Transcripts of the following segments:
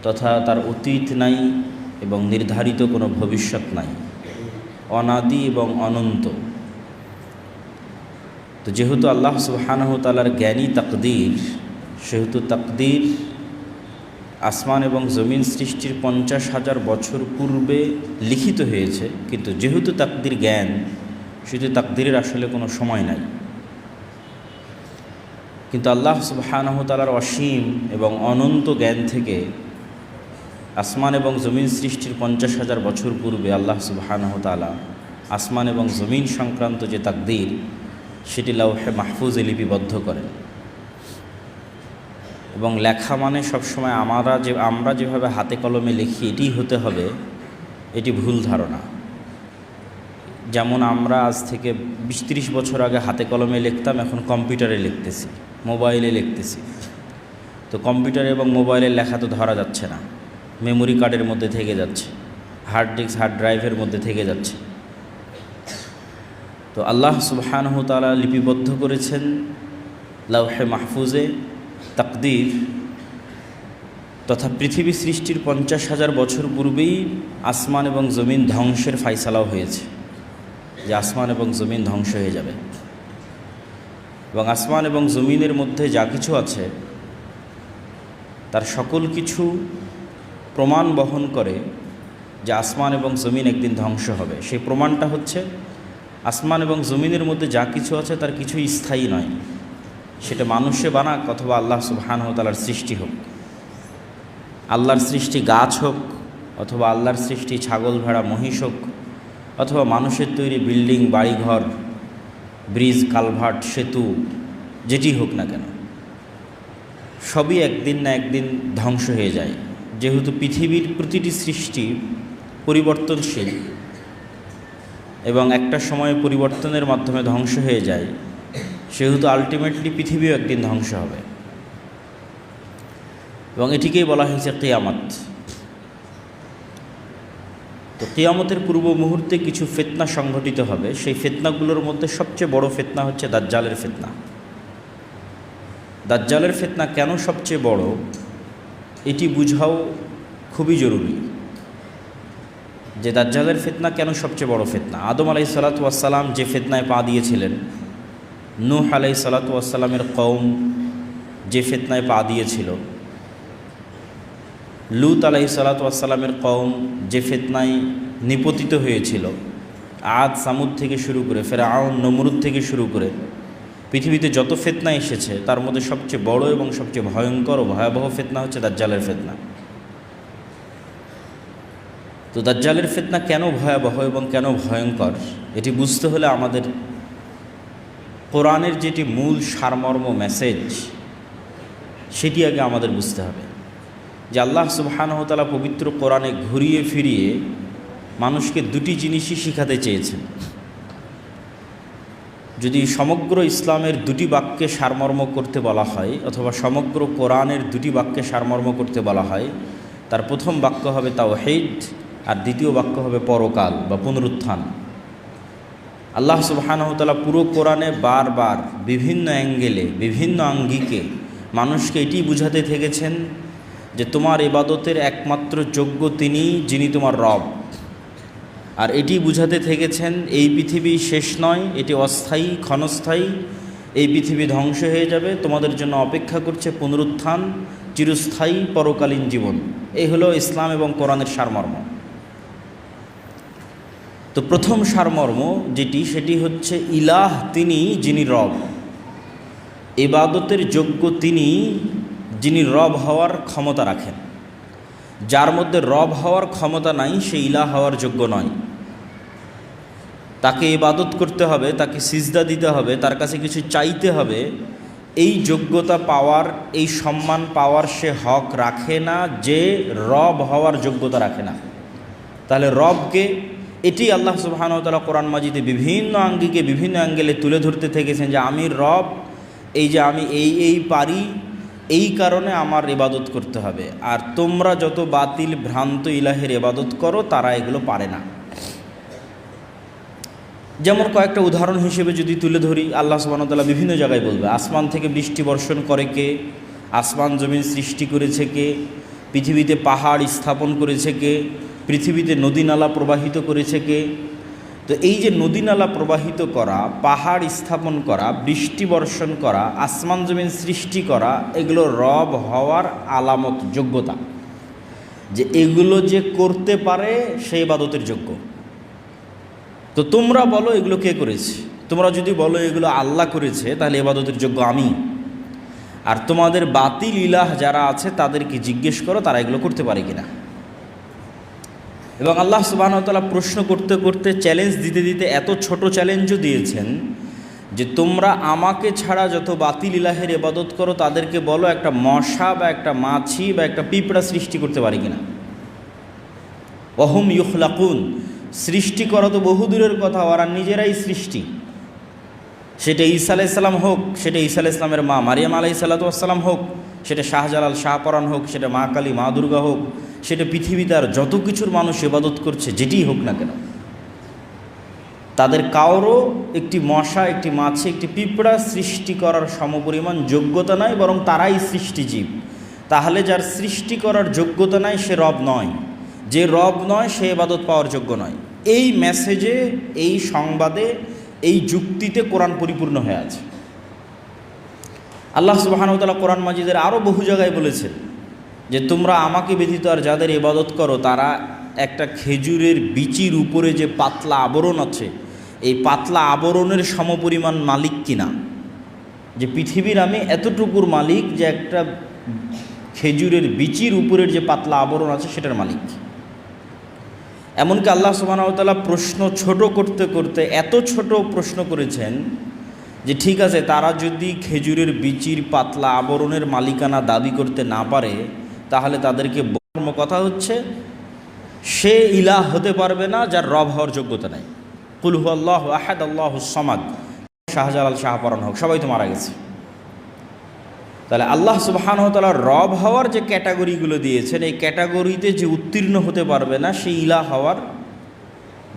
তথা তার অতীত নাই এবং নির্ধারিত কোনো ভবিষ্যৎ নাই, অনাদি এবং অনন্ত। তো যেহেতু আল্লাহ সুবহানাহু ওয়া তাআলার জ্ঞানী তাকদীর, সেহেতু তাকদীর আসমান এবং জমিন সৃষ্টির 50,000 বছর পূর্বে লিখিত হয়েছে। কিন্তু যেহেতু তাকদীর জ্ঞান, সেহেতু তাকদীরের আসলে কোনো সময় নাই। কিন্তু আল্লাহ সুবহানাহু ওয়া তাআলার অসীম এবং অনন্ত জ্ঞান থেকে আসমান এবং জমিন সৃষ্টির 50,000 বছর পূর্বে আল্লাহ সুবহানাহু ওয়া তাআলা আসমান এবং জমিন সংক্রান্ত যে তাকদীর, সেটি লাওহে মাহফুজে লিপিবদ্ধ করেন। এবং লেখা মানে সবসময় আমরা যেভাবে হাতে কলমে লিখি এটিই হতে হবে, এটি ভুল ধারণা। যেমন আমরা আজ থেকে 20-30 বছর আগে হাতে কলমে লিখতাম, এখন কম্পিউটারে লিখতেছি, মোবাইলে লিখতেছি। তো কম্পিউটারে এবং মোবাইলের লেখা তো ধরা যাচ্ছে না, মেমোরি কার্ডের মধ্যে থেকে যাচ্ছে, হার্ড ড্রাইভের মধ্যে থেকে যাচ্ছে। তো আল্লাহ সুবহানাহু ওয়া তাআলা লিপিবদ্ধ করেছেন লাওহে মাহফুজে তাকদীর, তথা পৃথিবী সৃষ্টির 50,000 বছর পূর্বেই আসমান এবং জমিন ধ্বংসের ফায়সালাও হয়েছে, যে আসমান এবং জমিন ধ্বংস হয়ে যাবে। এবং আসমান এবং জমিনের মধ্যে যা কিছু আছে তার সকল কিছু প্রমাণ বহন করে যে আসমান এবং জমিন একদিন ধ্বংস হবে। সেই প্রমাণটা হচ্ছে আসমান এবং জমিনের মধ্যে যা কিছু আছে তার কিছুই স্থায়ী নয়, সেটা মানুষে বানাক অথবা আল্লাহ সুবহানাহু ওয়া তাআলার সৃষ্টি হোক। আল্লাহর সৃষ্টি গাছ হোক, অথবা আল্লাহর সৃষ্টি ছাগল ভেড়া মহিষ হোক, অথবা মানুষের তৈরি বিল্ডিং বাড়িঘর ব্রিজ কালভার্ট সেতু যেটি হোক না কেন, সবই একদিন না একদিন ধ্বংস হয়ে যায়। যেহেতু পৃথিবীর প্রতিটি সৃষ্টি পরিবর্তনশীল এবং একটা সময়ে পরিবর্তনের মাধ্যমে ধ্বংস হয়ে যায়, সেহেতু আলটিমেটলি পৃথিবীও একদিন ধ্বংস হবে। এবং এটিকেই বলা হয়েছে কিয়ামত। তো কিয়ামতের পূর্ব মুহূর্তে কিছু ফিতনা সংঘটিত হবে। সেই ফিতনাগুলোর মধ্যে সবচেয়ে বড় ফিতনা হচ্ছে দাজ্জালের ফিতনা। দাজ্জালের ফিতনা কেন সবচেয়ে বড়, এটি বুঝাও খুবই জরুরি, যে দাজ্জালের ফিতনা কেন সবচেয়ে বড় ফিতনা। আদম আলাইহিসসালাতু ওয়াসসালাম যে ফিতনায় পা দিয়েছিলেন, নূহ আলাইহিসসালাতু ওয়াসসালামের কওম যে ফিতনায় পা দিয়েছিল, লূত আলাইহিসসালাতু ওয়াসসালামের কওম যে ফিতনায় নিপতিত হয়েছিল, আদ সামুদ থেকে শুরু করে ফেরাউন নমরুদ থেকে শুরু করে পৃথিবীতে যত ফিতনা এসেছে তার মধ্যে সবচেয়ে বড় এবং সবচেয়ে ভয়ঙ্কর ও ভয়াবহ ফিতনা হচ্ছে দাজ্জালের ফিতনা। তো দাজ্জালের ফিতনা কেন ভয়াবহ এবং কেন ভয়ঙ্কর, এটি বুঝতে হলে আমাদের কোরআনের যেটি মূল সারমর্ম মেসেজ, সেটি আগে আমাদের বুঝতে হবে। যে আল্লাহ সুবহানাহু ওয়া তাআলা পবিত্র কোরআনে ঘুরিয়ে ফিরিয়ে মানুষকে দুটি জিনিসই শিখাতে চেয়েছেন। যদি সমগ্র ইসলামের দুটি বাক্যে সারমর্ম করতে বলা হয়, অথবা সমগ্র কোরআনের দুটি বাক্যে সারমর্ম করতে বলা হয়, তার প্রথম বাক্য হবে তাওহীদ, আর দ্বিতীয় বাক্য হবে পরকাল বা পুনরুত্থান। আল্লাহ সুবহানাহু ওয়া তাআলা পুরো কোরআনে বারবার বিভিন্ন অ্যাঙ্গেলে বিভিন্ন আঙ্গিকে মানুষকে এটি বুঝাতে থেকেছেন যে তোমার ইবাদতের একমাত্র যোগ্য তিনি, যিনি তোমার রব। আর এটি বুঝাতে থেকেছেন এই পৃথিবী শেষ নয়, এটি অস্থায়ী ক্ষণস্থায়ী, এই পৃথিবী ধ্বংস হয়ে যাবে, তোমাদের জন্য অপেক্ষা করছে পুনরুত্থান, চিরস্থায়ী পরকালীন জীবন। এই হলো ইসলাম এবং কোরআনের সারমর্ম। তো প্রথম সারমর্ম সেটি হচ্ছে ইলাহ তিনি, যিনি রব। ইবাদতের যোগ্য তিনি, যিনি রব হওয়ার ক্ষমতা রাখেন। যার মধ্যে রব হওয়ার ক্ষমতা নাই, সে ইলাহ হওয়ার যোগ্য নয়। তাকে ইবাদত করতে হবে, তাকে সিজদা দিতে হবে, তার কাছে কিছু চাইতে হবে, এই যোগ্যতা পাওয়ার, এই সম্মান পাওয়ার সে হক রাখে না, যে রব হওয়ার যোগ্যতা রাখে না। তাহলে রবকে, এটি আল্লাহ সুবহানাহু ওয়া তাআলা কোরআন মাজিদে বিভিন্ন আঙ্গিকে বিভিন্ন অ্যাঙ্গেলে তুলে ধরতে থেকেছেন যে আমি রব, এই যে আমি এই পারি, এই কারণে আমার ইবাদত করতে হবে। আর তোমরা যত বাতিল ভ্রান্ত ইলাহের ইবাদত করো, তারা এগুলো পারে না। যেমন কয়েকটা উদাহরণ হিসেবে যদি তুলে ধরি, আল্লাহ সুবহানাহু ওয়া তাআলা বিভিন্ন জায়গায় বলবে আসমান থেকে বৃষ্টি বর্ষণ করে কে, আসমান জমিন সৃষ্টি করেছে কে, পৃথিবীতে পাহাড় স্থাপন করেছে কে? পৃথিবীতে নদী নালা প্রবাহিত করেছে কে? তো এই যে নদী নালা প্রবাহিত করা, পাহাড় স্থাপন করা, বৃষ্টি বর্ষণ করা, আসমান জমিন সৃষ্টি করা, এগুলো রব হওয়ার আলামত, যোগ্যতা, যে এগুলো যে করতে পারে সে ইবাদতের যোগ্য। তো তোমরা বলো এগুলো কে করেছে? তোমরা যদি বলো এগুলো আল্লাহ করেছে, তাহলে ইবাদতের যোগ্য আমি। আর তোমাদের বাতিল ইলাহ যারা আছে তাদেরকে জিজ্ঞেস করো তারা এগুলো করতে পারে কিনা। এবং আল্লাহ সুবহানাহু ওয়া তাআলা প্রশ্ন করতে করতে, চ্যালেঞ্জ দিতে দিতে এত ছোট চ্যালেঞ্জও দিয়েছেন যে তোমরা আমাকে ছাড়া যত বাতিল ইলাহের ইবাদত করো তাদেরকে বলো একটা মশা বা একটা মাছি বা একটা পিঁপড়া সৃষ্টি করতে পারে কিনা। ওয়াহুম ইখলাকুন, সৃষ্টি করা তো বহুদূরের কথা, ওরা নিজেরাই সৃষ্টি। সেটা ঈসা আলাইহিস সালাম হোক, সেটা ঈসা আলাইহিস সালামের মা মারিয়াম আলাইহিস সালাম হোক, সেটা শাহজালাল শাহপরান হোক, সেটা মা কালী মা দুর্গা হোক, সেটা পৃথিবীতে আর যত কিছুর মানুষ ইবাদত করছে যেটিই হোক না কেন, তাদের কারো একটি মশা, একটি মাছি, একটি পিঁপড়া সৃষ্টি করার সমপরিমাণ যোগ্যতা নাই, বরং তারাই সৃষ্টিজীব। তাহলে যার সৃষ্টি করার যোগ্যতা নাই সে রব নয়, যে রব নয় সে ইবাদত পাওয়ার যোগ্য নয়। এই মেসেজে, এই সংবাদে, এই যুক্তিতে কোরআন পরিপূর্ণ হয়ে আছে। আল্লাহ সুবহানাহু ওয়া তাআলা কোরআন মাজিদের আরও বহু জায়গায় বলেছেন যে তোমরা আমাকে ব্যতীত আর যাদের ইবাদত করো তারা একটা খেজুরের বিচির উপরে যে পাতলা আবরণ আছে, এই পাতলা আবরণের সমপরিমাণ মালিক কিনা। যে পৃথিবীর আমি এতটুকুর মালিক যে একটা খেজুরের বিচির উপরের যে পাতলা আবরণ আছে সেটার মালিক। এমনকি আল্লাহ সুবহানাহু ওয়া তাআলা প্রশ্ন ছোট করতে করতে এত ছোট প্রশ্ন করেছেন যে ঠিক আছে, তারা যদি খেজুরের বিচির পাতলা আবরণের মালিকানা দাবি করতে না পারে, তাহলে তাদেরকে কথা হচ্ছে সে ইলাহ হতে পারবে না যার রব হওয়ার যোগ্যতা নাই। কুল হুয়াল্লাহু আহাদ আল্লাহুস সামাদ, শাহজালাল শাহপরান হোক, সবাই তো মারা গেছে। তাহলে আল্লাহ সুবহানাহু ওয়া তাআলা রব হওয়ার যে ক্যাটাগরিগুলো দিয়েছেন, এই ক্যাটাগরিতে যে উত্তীর্ণ হতে পারবে না সে ইলাহ হওয়ার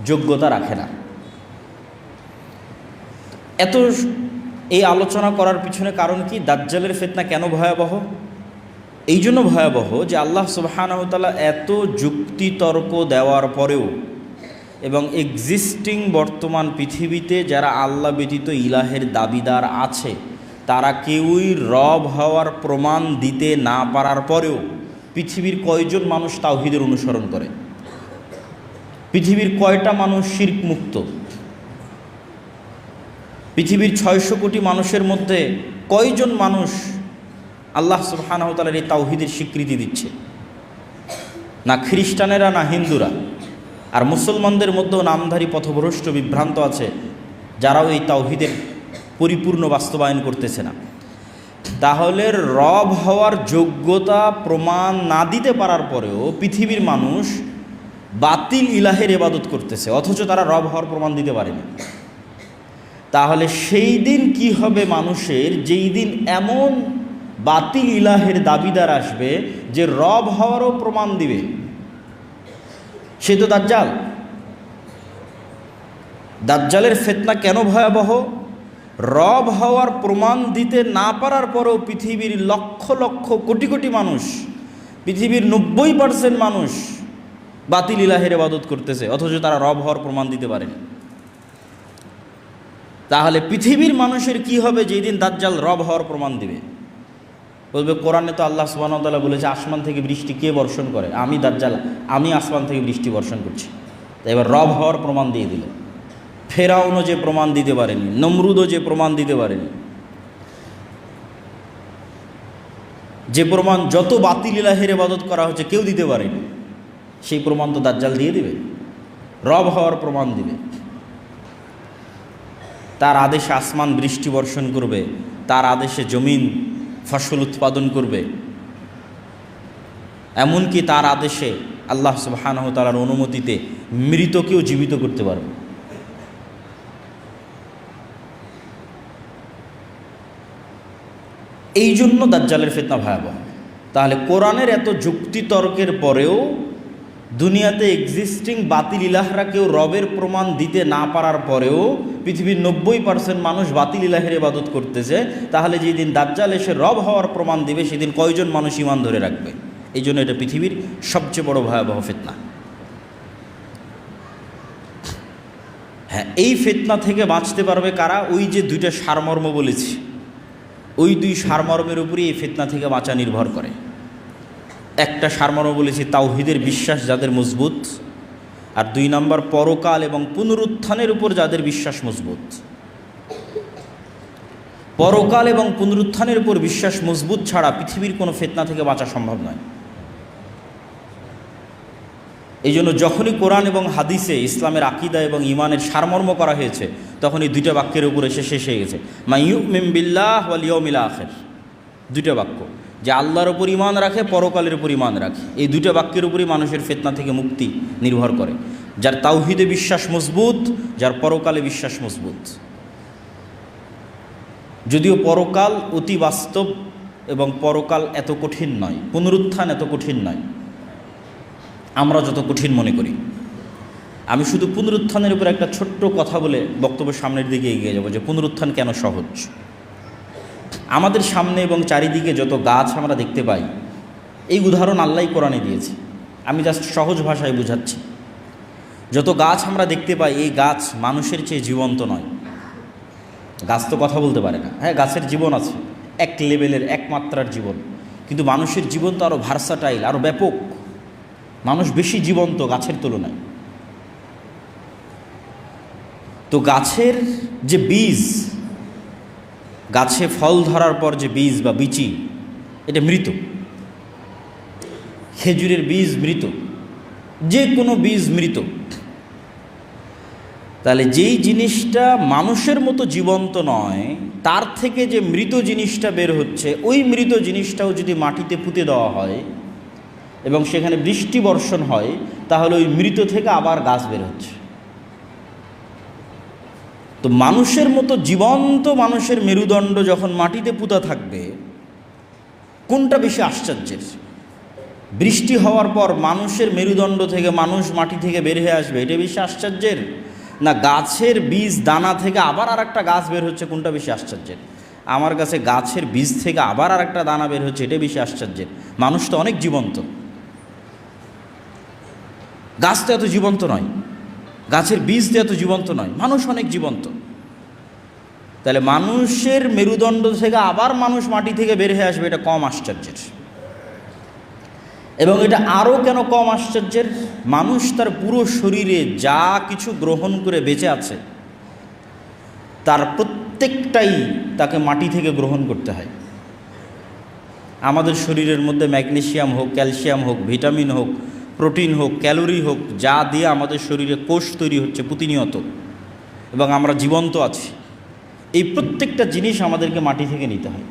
যোগ্যতা রাখে না। এত এই আলোচনা করার পিছনে কারণ কি? দাজ্জালের ফিতনা কেন ভয়াবহ? এই জন্য ভয়াবহ যে আল্লাহ সুবহানাহু ওয়া তাআলা এত যুক্তি তর্ক দেওয়ার পরেও এবং এক্সিস্টিং বর্তমান পৃথিবীতে যারা আল্লাহ ব্যতীত ইলাহের দাবিদার আছে তারা কেউই রব হওয়ার প্রমাণ দিতে না পারার পরেও পৃথিবীর কয়জন মানুষ তাওহীদের অনুসরণ করে? পৃথিবীর কয়টা মানুষ শিরক মুক্ত? পৃথিবীর 600 কোটি মানুষের মধ্যে কয়জন মানুষ আল্লাহ সুবহানাহু ওয়া তাআলার এই তাওহীদের স্বীকৃতি দিচ্ছে? না খ্রিস্টানেরা, না হিন্দুরা। আর মুসলমানদের মধ্যেও নামধারী পথভ্রষ্ট বিভ্রান্ত আছে যারাও এই তাওহীদের পরিপূর্ণ বাস্তবায়ন করতেছে না। তাহলে রব হওয়ার যোগ্যতা প্রমাণ না দিতে পারার পরেও পৃথিবীর মানুষ বাতিল ইলাহের ইবাদত করতেছে, অথচ তারা রব হওয়ার প্রমাণ দিতে পারেনি। তাহলে সেই দিন কি হবে মানুষের, যেই দিন এমন বাতিল ইলাহের দাবিদার আসবে যে রব হওয়ারও প্রমাণ দিবে? সে তো দাজ্জাল। দাজ্জালের ফিতনা কেন ভয়াবহ? রব হওয়ার প্রমাণ দিতে না পারার পরেও পৃথিবীর লক্ষ লক্ষ কোটি কোটি মানুষ, পৃথিবীর 90% মানুষ বাতিল ইলাহের ইবাদত করতেছে, অথচ তারা রব হওয়ার প্রমাণ দিতে পারেনি। তাহলে পৃথিবীর মানুষের কি হবে যেই দিন দাজ্জাল রব হওয়ার প্রমাণ দিবে? বলবে কোরআনে তো আল্লাহ সুবহানাহু ওয়া তাআলা বলেছে আসমান থেকে বৃষ্টি কে বর্ষণ করে? আমি দাজ্জাল, আমি আসমান থেকে বৃষ্টি বর্ষণ করছি। তাই এবার রব হওয়ার প্রমাণ দিয়ে দিল। ফেরাউনও যে প্রমাণ দিতে পারেনি, নমরুদও যে প্রমাণ দিতে পারেনি, যে প্রমাণ যত বাতিল ইলাহের ইবাদত করা হচ্ছে কেউ দিতে পারেনি, সেই প্রমাণ তো দাজ্জাল দিয়ে দিবে, রব হওয়ার প্রমাণ দিবে। তার আদেশে আসমান বৃষ্টি বর্ষণ করবে, তার আদেশে জমিন ফসল উৎপাদন করবে, এমনকি তার আদেশে আল্লাহ সুবহানাহু ওয়া তাআলার অনুমতিতে মৃতকেও জীবিত করতে পারবে। এই জন্য দাজ্জালের ফিতনা ভয়াবহ। তাহলে কোরআনের এত যুক্তি তর্কের পরেও দুনিয়াতে এক্সিস্টিং বাতিল ইলাহরা কেউ রবের প্রমাণ দিতে না পারার পরেও পৃথিবীর 90% মানুষ বাতিল ইলাহের ইবাদত করতেছে। তাহলে যেদিন দাজ্জাল এসে রব হওয়ার প্রমাণ দিবে সেদিন কয়জন মানুষ ঈমান ধরে রাখবে? এই জন্য এটা পৃথিবীর সবচেয়ে বড় ভয়াবহ ফিতনা। হ্যাঁ, এই ফিতনা থেকে বাঁচতে পারবে কারা? ওই যে দুইটা সারমর্ম বলেছি, ওই দুই সারমর্মের উপরই এই ফিতনা থেকে বাঁচা নির্ভর করে। একটা সারমর্ম বলেছি তাওহীদের বিশ্বাস যাদের মজবুত, আর 2 নম্বর পরকাল এবং পুনরুত্থানের উপর যাদের বিশ্বাস মজবুত। পরকাল এবং পুনরুত্থানের উপর বিশ্বাস মজবুত ছাড়া পৃথিবীর কোনো ফিতনা থেকে বাঁচা সম্ভব নয়। এই জন্য যখনই কোরআন এবং হাদিসে ইসলামের আকীদা এবং ঈমানের সারমর্ম করা হয়েছে, তখন এই দুইটা বাক্যের উপরে এসে শেষ হয়ে গেছে, মা ইউমিন বিল্লাহ ওয়াল ইয়াউমিল আখির। দুইটা বাক্য, যে আল্লাহর উপর ঈমান রাখে, পরকালের উপর ঈমান রাখে, এই দুইটা বাক্যের উপরই মানুষের ফিতনা থেকে মুক্তি নির্ভর করে। যার তাওহীদে বিশ্বাস মজবুত, যার পরকালে বিশ্বাস মজবুত। যদিও পরকাল অতি বাস্তব এবং পরকাল এত কঠিন নয়, পুনরুত্থান এত কঠিন নয় আমরা যত কঠিন মনে করি। আমি শুধু পুনরুত্থানের উপর একটা ছোট্ট কথা বলে বক্তব্যের সামনের দিকে এগিয়ে যাব, যে পুনরুত্থান কেন সহজ। আমাদের সামনে এবং চারিদিকে যত গাছ আমরা দেখতে পাই, এই উদাহরণ আল্লাহই কোরআনে দিয়েছে, আমি জাস্ট সহজ ভাষায় বুঝাচ্ছি। যত গাছ আমরা দেখতে পাই, এই গাছ মানুষের চেয়ে জীবন্ত নয়। গাছ তো কথা বলতে পারে না, হ্যাঁ গাছের জীবন আছে, এক লেভেলের এক মাত্রার জীবন, কিন্তু মানুষের জীবন তো আরও ভার্সাটাইল, আরও ব্যাপক। মানুষ বেশি জীবন্ত গাছের তুলনায়। তো গাছের যে বীজ, গাছে ফল ধরার পর যে বীজ বা বিচি, এটা মৃত। খেজুরের বীজ মৃত, যে কোনো বীজ মৃত। তাহলে যেই জিনিসটা মানুষের মতো জীবন্ত নয়, তার থেকে যে মৃত জিনিসটা বের হচ্ছে, ওই মৃত জিনিসটাও যদি মাটিতে পুঁতে দেওয়া হয় এবং সেখানে বৃষ্টি বর্ষণ হয়, তাহলে ওই মৃত থেকে আবার গাছ বের হচ্ছে। তো মানুষের মতো জীবন্ত মানুষের মেরুদণ্ড যখন মাটিতে পুঁতা থাকবে, কোনটা বেশি আশ্চর্যের? বৃষ্টি হওয়ার পর মানুষের মেরুদণ্ড থেকে মানুষ মাটি থেকে বের হয়ে আসবে, এটা বেশি আশ্চর্যের? না গাছের বীজ দানা থেকে আবার আর একটা গাছ বের হচ্ছে, কোনটা বেশি আশ্চর্যের? আমার কাছে গাছের বীজ থেকে আবার আর একটা দানা বের হচ্ছে, এটা বেশি আশ্চর্যের। মানুষ তো অনেক জীবন্ত, গাছ তো এত জীবন্ত নয়, গাছের বীজ তো এত জীবন্ত নয়, মানুষ অনেক জীবন্ত। তাহলে মানুষের মেরুদণ্ড থেকে আবার মানুষ মাটি থেকে বের হয়ে আসবে, এটা কম আশ্চর্যের। এবং এটা আরও কেন কম আশ্চর্যের? মানুষ তার পুরো শরীরে যা কিছু গ্রহণ করে বেঁচে আছে, তার প্রত্যেকটাই তাকে মাটি থেকে গ্রহণ করতে হয়। আমাদের শরীরের মধ্যে ম্যাগনেসিয়াম হোক, ক্যালসিয়াম হোক, ভিটামিন হোক, প্রোটিন হোক, ক্যালোরি হোক, যা দিয়ে আমাদের শরীরে কোষ তৈরি হচ্ছে প্রতিনিয়ত, এবং আমরা জীবন্ত আছি, এই প্রত্যেকটা জিনিস আমাদেরকে মাটি থেকে নিতে হয়।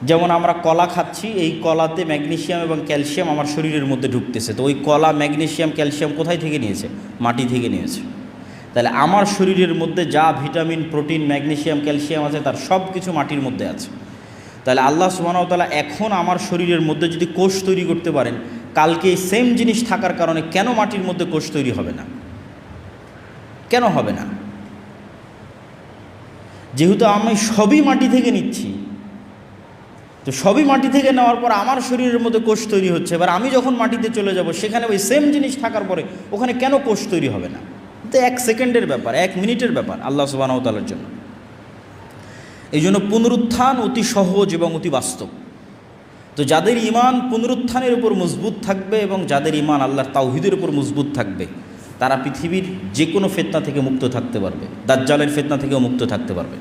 যেমন আমরা কলা খাচ্ছি, এই কলাতে ম্যাগনেসিয়াম এবং ক্যালসিয়াম আমার শরীরের মধ্যে ঢুকতেছে, তো ওই কলা ম্যাগনেসিয়াম ক্যালসিয়াম কোথায় থেকে নিয়েছে? মাটি থেকে নিয়েছে। তাহলে আমার শরীরের মধ্যে যা ভিটামিন, প্রোটিন, ম্যাগনেসিয়াম, ক্যালসিয়াম আছে, তার সব কিছু মাটির মধ্যে আছে। তাহলে আল্লাহ সুবহানাহু ওয়া তাআলা এখন আমার শরীরের মধ্যে যদি কোষ তৈরি করতে পারেন, কালকে এই সেম জিনিস থাকার কারণে কেন মাটির মধ্যে কোষ তৈরি হবে না? কেন হবে না? যেহেতু আমি সবই মাটি থেকে নিচ্ছি, তো সবই মাটি থেকে নেওয়ার পর আমার শরীরের মধ্যে কোষ তৈরি হচ্ছে, এবার আমি যখন মাটিতে চলে যাব, সেখানে ওই সেম জিনিস থাকার পরে ওখানে কেন কোষ তৈরি হবে না? তো 1 সেকেন্ডের ব্যাপার, 1 মিনিটের ব্যাপার আল্লাহ সুবহানাহু ওয়া তাআলার জন্য। এই জন্য পুনরুত্থান অতি সহজ এবং অতি বাস্তব। তো যাদের ঈমান পুনরুত্থানের উপর মজবুত থাকবে এবং যাদের ঈমান আল্লাহর তাওহীদের উপর মজবুত থাকবে, তারা পৃথিবীর যে কোনো ফিতনা থেকে মুক্ত থাকতে পারবে, দাজ্জালের ফিতনা থেকেও মুক্ত থাকতে পারবে।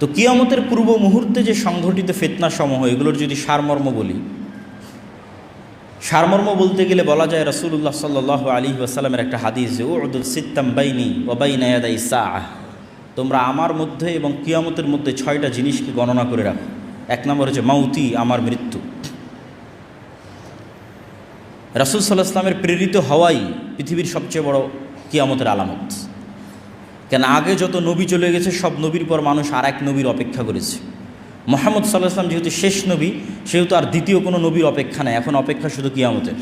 তো কিয়ামতের পূর্ব মুহূর্তে যে সংঘটিত ফিতনাসমূহ, এগুলোর যদি সারমর্ম বলি, সারমর্ম বলতে গেলে বলা যায় রাসূলুল্লাহ সাল্লাল্লাহু আলাইহি ওয়াসাল্লামের একটা হাদিস, যে উ'দুল সিত্তাম বাইনি ওয়া বাইনা ইয়াদাই সাআহ, তোমরা আমার মধ্যে এবং কিয়ামতের মধ্যে 6টা জিনিসকে গণনা করে রাখো। 1 নম্বর হচ্ছে মাউতি, আমার মৃত্যু। রাসূল সাল্লাল্লাহু আলাইহি ওয়াসাল্লামের প্রেরিত হওয়াই পৃথিবীর সবচেয়ে বড় কিয়ামতের আলামত। কেন আগে যত নবী চলে গেছে, সব নবীর পর মানুষ আর এক নবীর অপেক্ষা করেছে। মুহাম্মদ সাল্লাল্লাহু আলাইহি ওয়াসাল্লাম যেহেতু শেষ নবী, সেহেতু আর দ্বিতীয় কোনো নবীর অপেক্ষা নেই, এখন অপেক্ষা শুধু কিয়ামতের।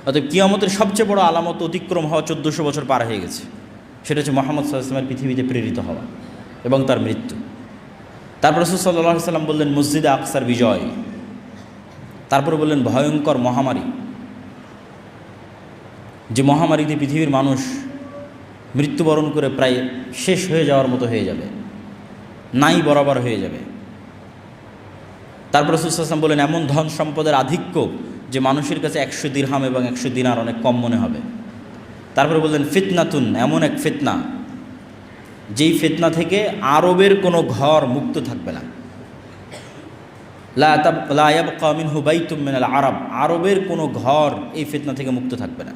অতএব কিয়ামতের সবচেয়ে বড় আলামত অতিক্রম হওয়া 1400 বছর পার হয়ে গেছে, সেটা হচ্ছে মুহাম্মদ সাল্লাল্লাহু আলাইহি ওয়াসাল্লামের পৃথিবীতে প্রেরিত হওয়া এবং তার মৃত্যু। তারপর রাসূল সাল্লাল্লাহু আলাইহি সাল্লাম বললেন মসজিদে আকসার বিজয়। তারপরে বললেন ভয়ঙ্কর মহামারী, যে মহামারীতে পৃথিবীর মানুষ মৃত্যুবরণ করে প্রায় শেষ হয়ে যাওয়ার মতো হয়ে যাবে, নাই বরাবর হয়ে যাবে। তারপর রাসূল সাল্লাল্লাহু আলাইহি সাল্লাম বললেন এমন ধন সম্পদের আধিক্য যে মানুষের কাছে 100 দিরহাম এবং 100 দিনার অনেক কম মনে হবে। তারপরে বললেন ফিতনাতুন, এমন এক ফিতনা যেই ফিতনা থেকে আরবের কোনো ঘর মুক্ত থাকবে না। লা ইয়াবকা মিনহু বাইতুম মিনাল আরব, আরবের কোনো ঘর এই ফিতনা থেকে মুক্ত থাকবে না।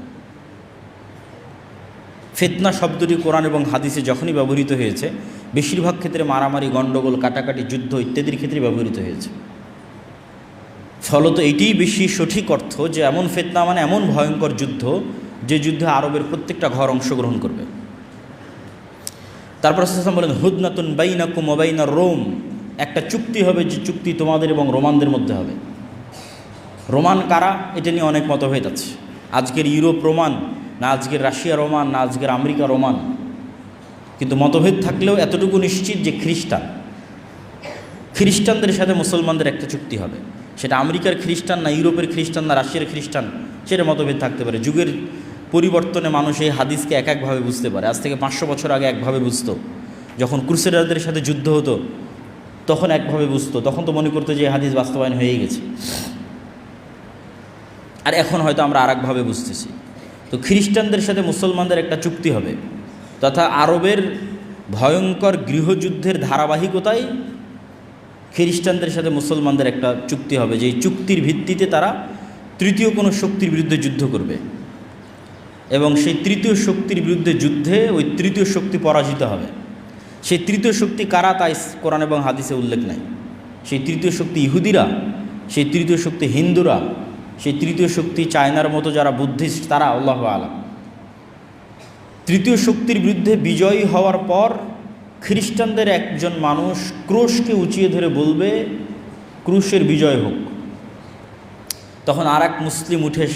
ফিতনা শব্দটি কোরআন এবং হাদিসে যখনই ব্যবহৃত হয়েছে বেশিরভাগ ক্ষেত্রে মারামারি, গণ্ডগোল, কাটাকাটি, যুদ্ধ ইত্যাদির ক্ষেত্রে ব্যবহৃত হয়েছে। ফলত এটিই বেশি সঠিক অর্থ যে এমন ফিতনা মানে এমন ভয়ঙ্কর যুদ্ধ যে যুদ্ধে আরবের প্রত্যেকটা ঘর অংশগ্রহণ করবে। তারপর রাসূল সাল্লাল্লাহু আলাইহি ওয়াসাল্লাম বলেন হুদনাতুন বাইনাকুম ওয়া বাইনার রোম, একটা চুক্তি হবে যে চুক্তি তোমাদের এবং রোমানদের মধ্যে হবে। রোমান কারা এটা নিয়ে অনেক মতভেদ আছে। আজকের ইউরোপ রোমান না আজকের রাশিয়া রোমান না আজকের আমেরিকা রোমান, কিন্তু মতভেদ থাকলেও এতটুকু নিশ্চিত যে খ্রিস্টানদের সাথে মুসলমানদের একটা চুক্তি হবে। সেটা আমেরিকার খ্রিস্টান না ইউরোপের খ্রিস্টান না রাশিয়ার খ্রিস্টান, সেটা মতভেদ থাকতে পারে। যুগের পরিবর্তনে মানুষ এই হাদিসকে এক একভাবে বুঝতে পারে। আজ থেকে 500 বছর আগে একভাবে বুঝতো, যখন ক্রুসেডারদের সাথে যুদ্ধ হতো তখন একভাবে বুঝতো, তখন তো মনে করতো যে এই হাদিস বাস্তবায়ন হয়েই গেছে। আর এখন হয়তো আমরা আর একভাবে বুঝতেছি। তো খ্রিস্টানদের সাথে মুসলমানদের একটা চুক্তি হবে, তথা আরবের ভয়ঙ্কর গৃহযুদ্ধের ধারাবাহিকতায় খ্রিস্টানদের সাথে মুসলমানদের একটা চুক্তি হবে, যে এই চুক্তির ভিত্তিতে তারা তৃতীয় কোনো শক্তির বিরুদ্ধে যুদ্ধ করবে এবং সেই তৃতীয় শক্তির বিরুদ্ধে যুদ্ধে ওই তৃতীয় শক্তি পরাজিত হবে। সেই তৃতীয় শক্তি কারা তাই কোরআন এবং হাদিসে উল্লেখ নাই। সেই তৃতীয় শক্তি ইহুদিরা, সেই তৃতীয় শক্তি হিন্দুরা, সেই তৃতীয় শক্তি চায়নার মতো যারা বুদ্ধিস্ট, তারা আল্লাহু আলাম। তৃতীয় শক্তির বিরুদ্ধে বিজয়ী হওয়ার পর খ্রিস্টানদের একজন মানুষ ক্রুশকে উঁচিয়ে ধরে বলবে ক্রুশের বিজয় হোক। তখন আর এক মুসলিম উঠে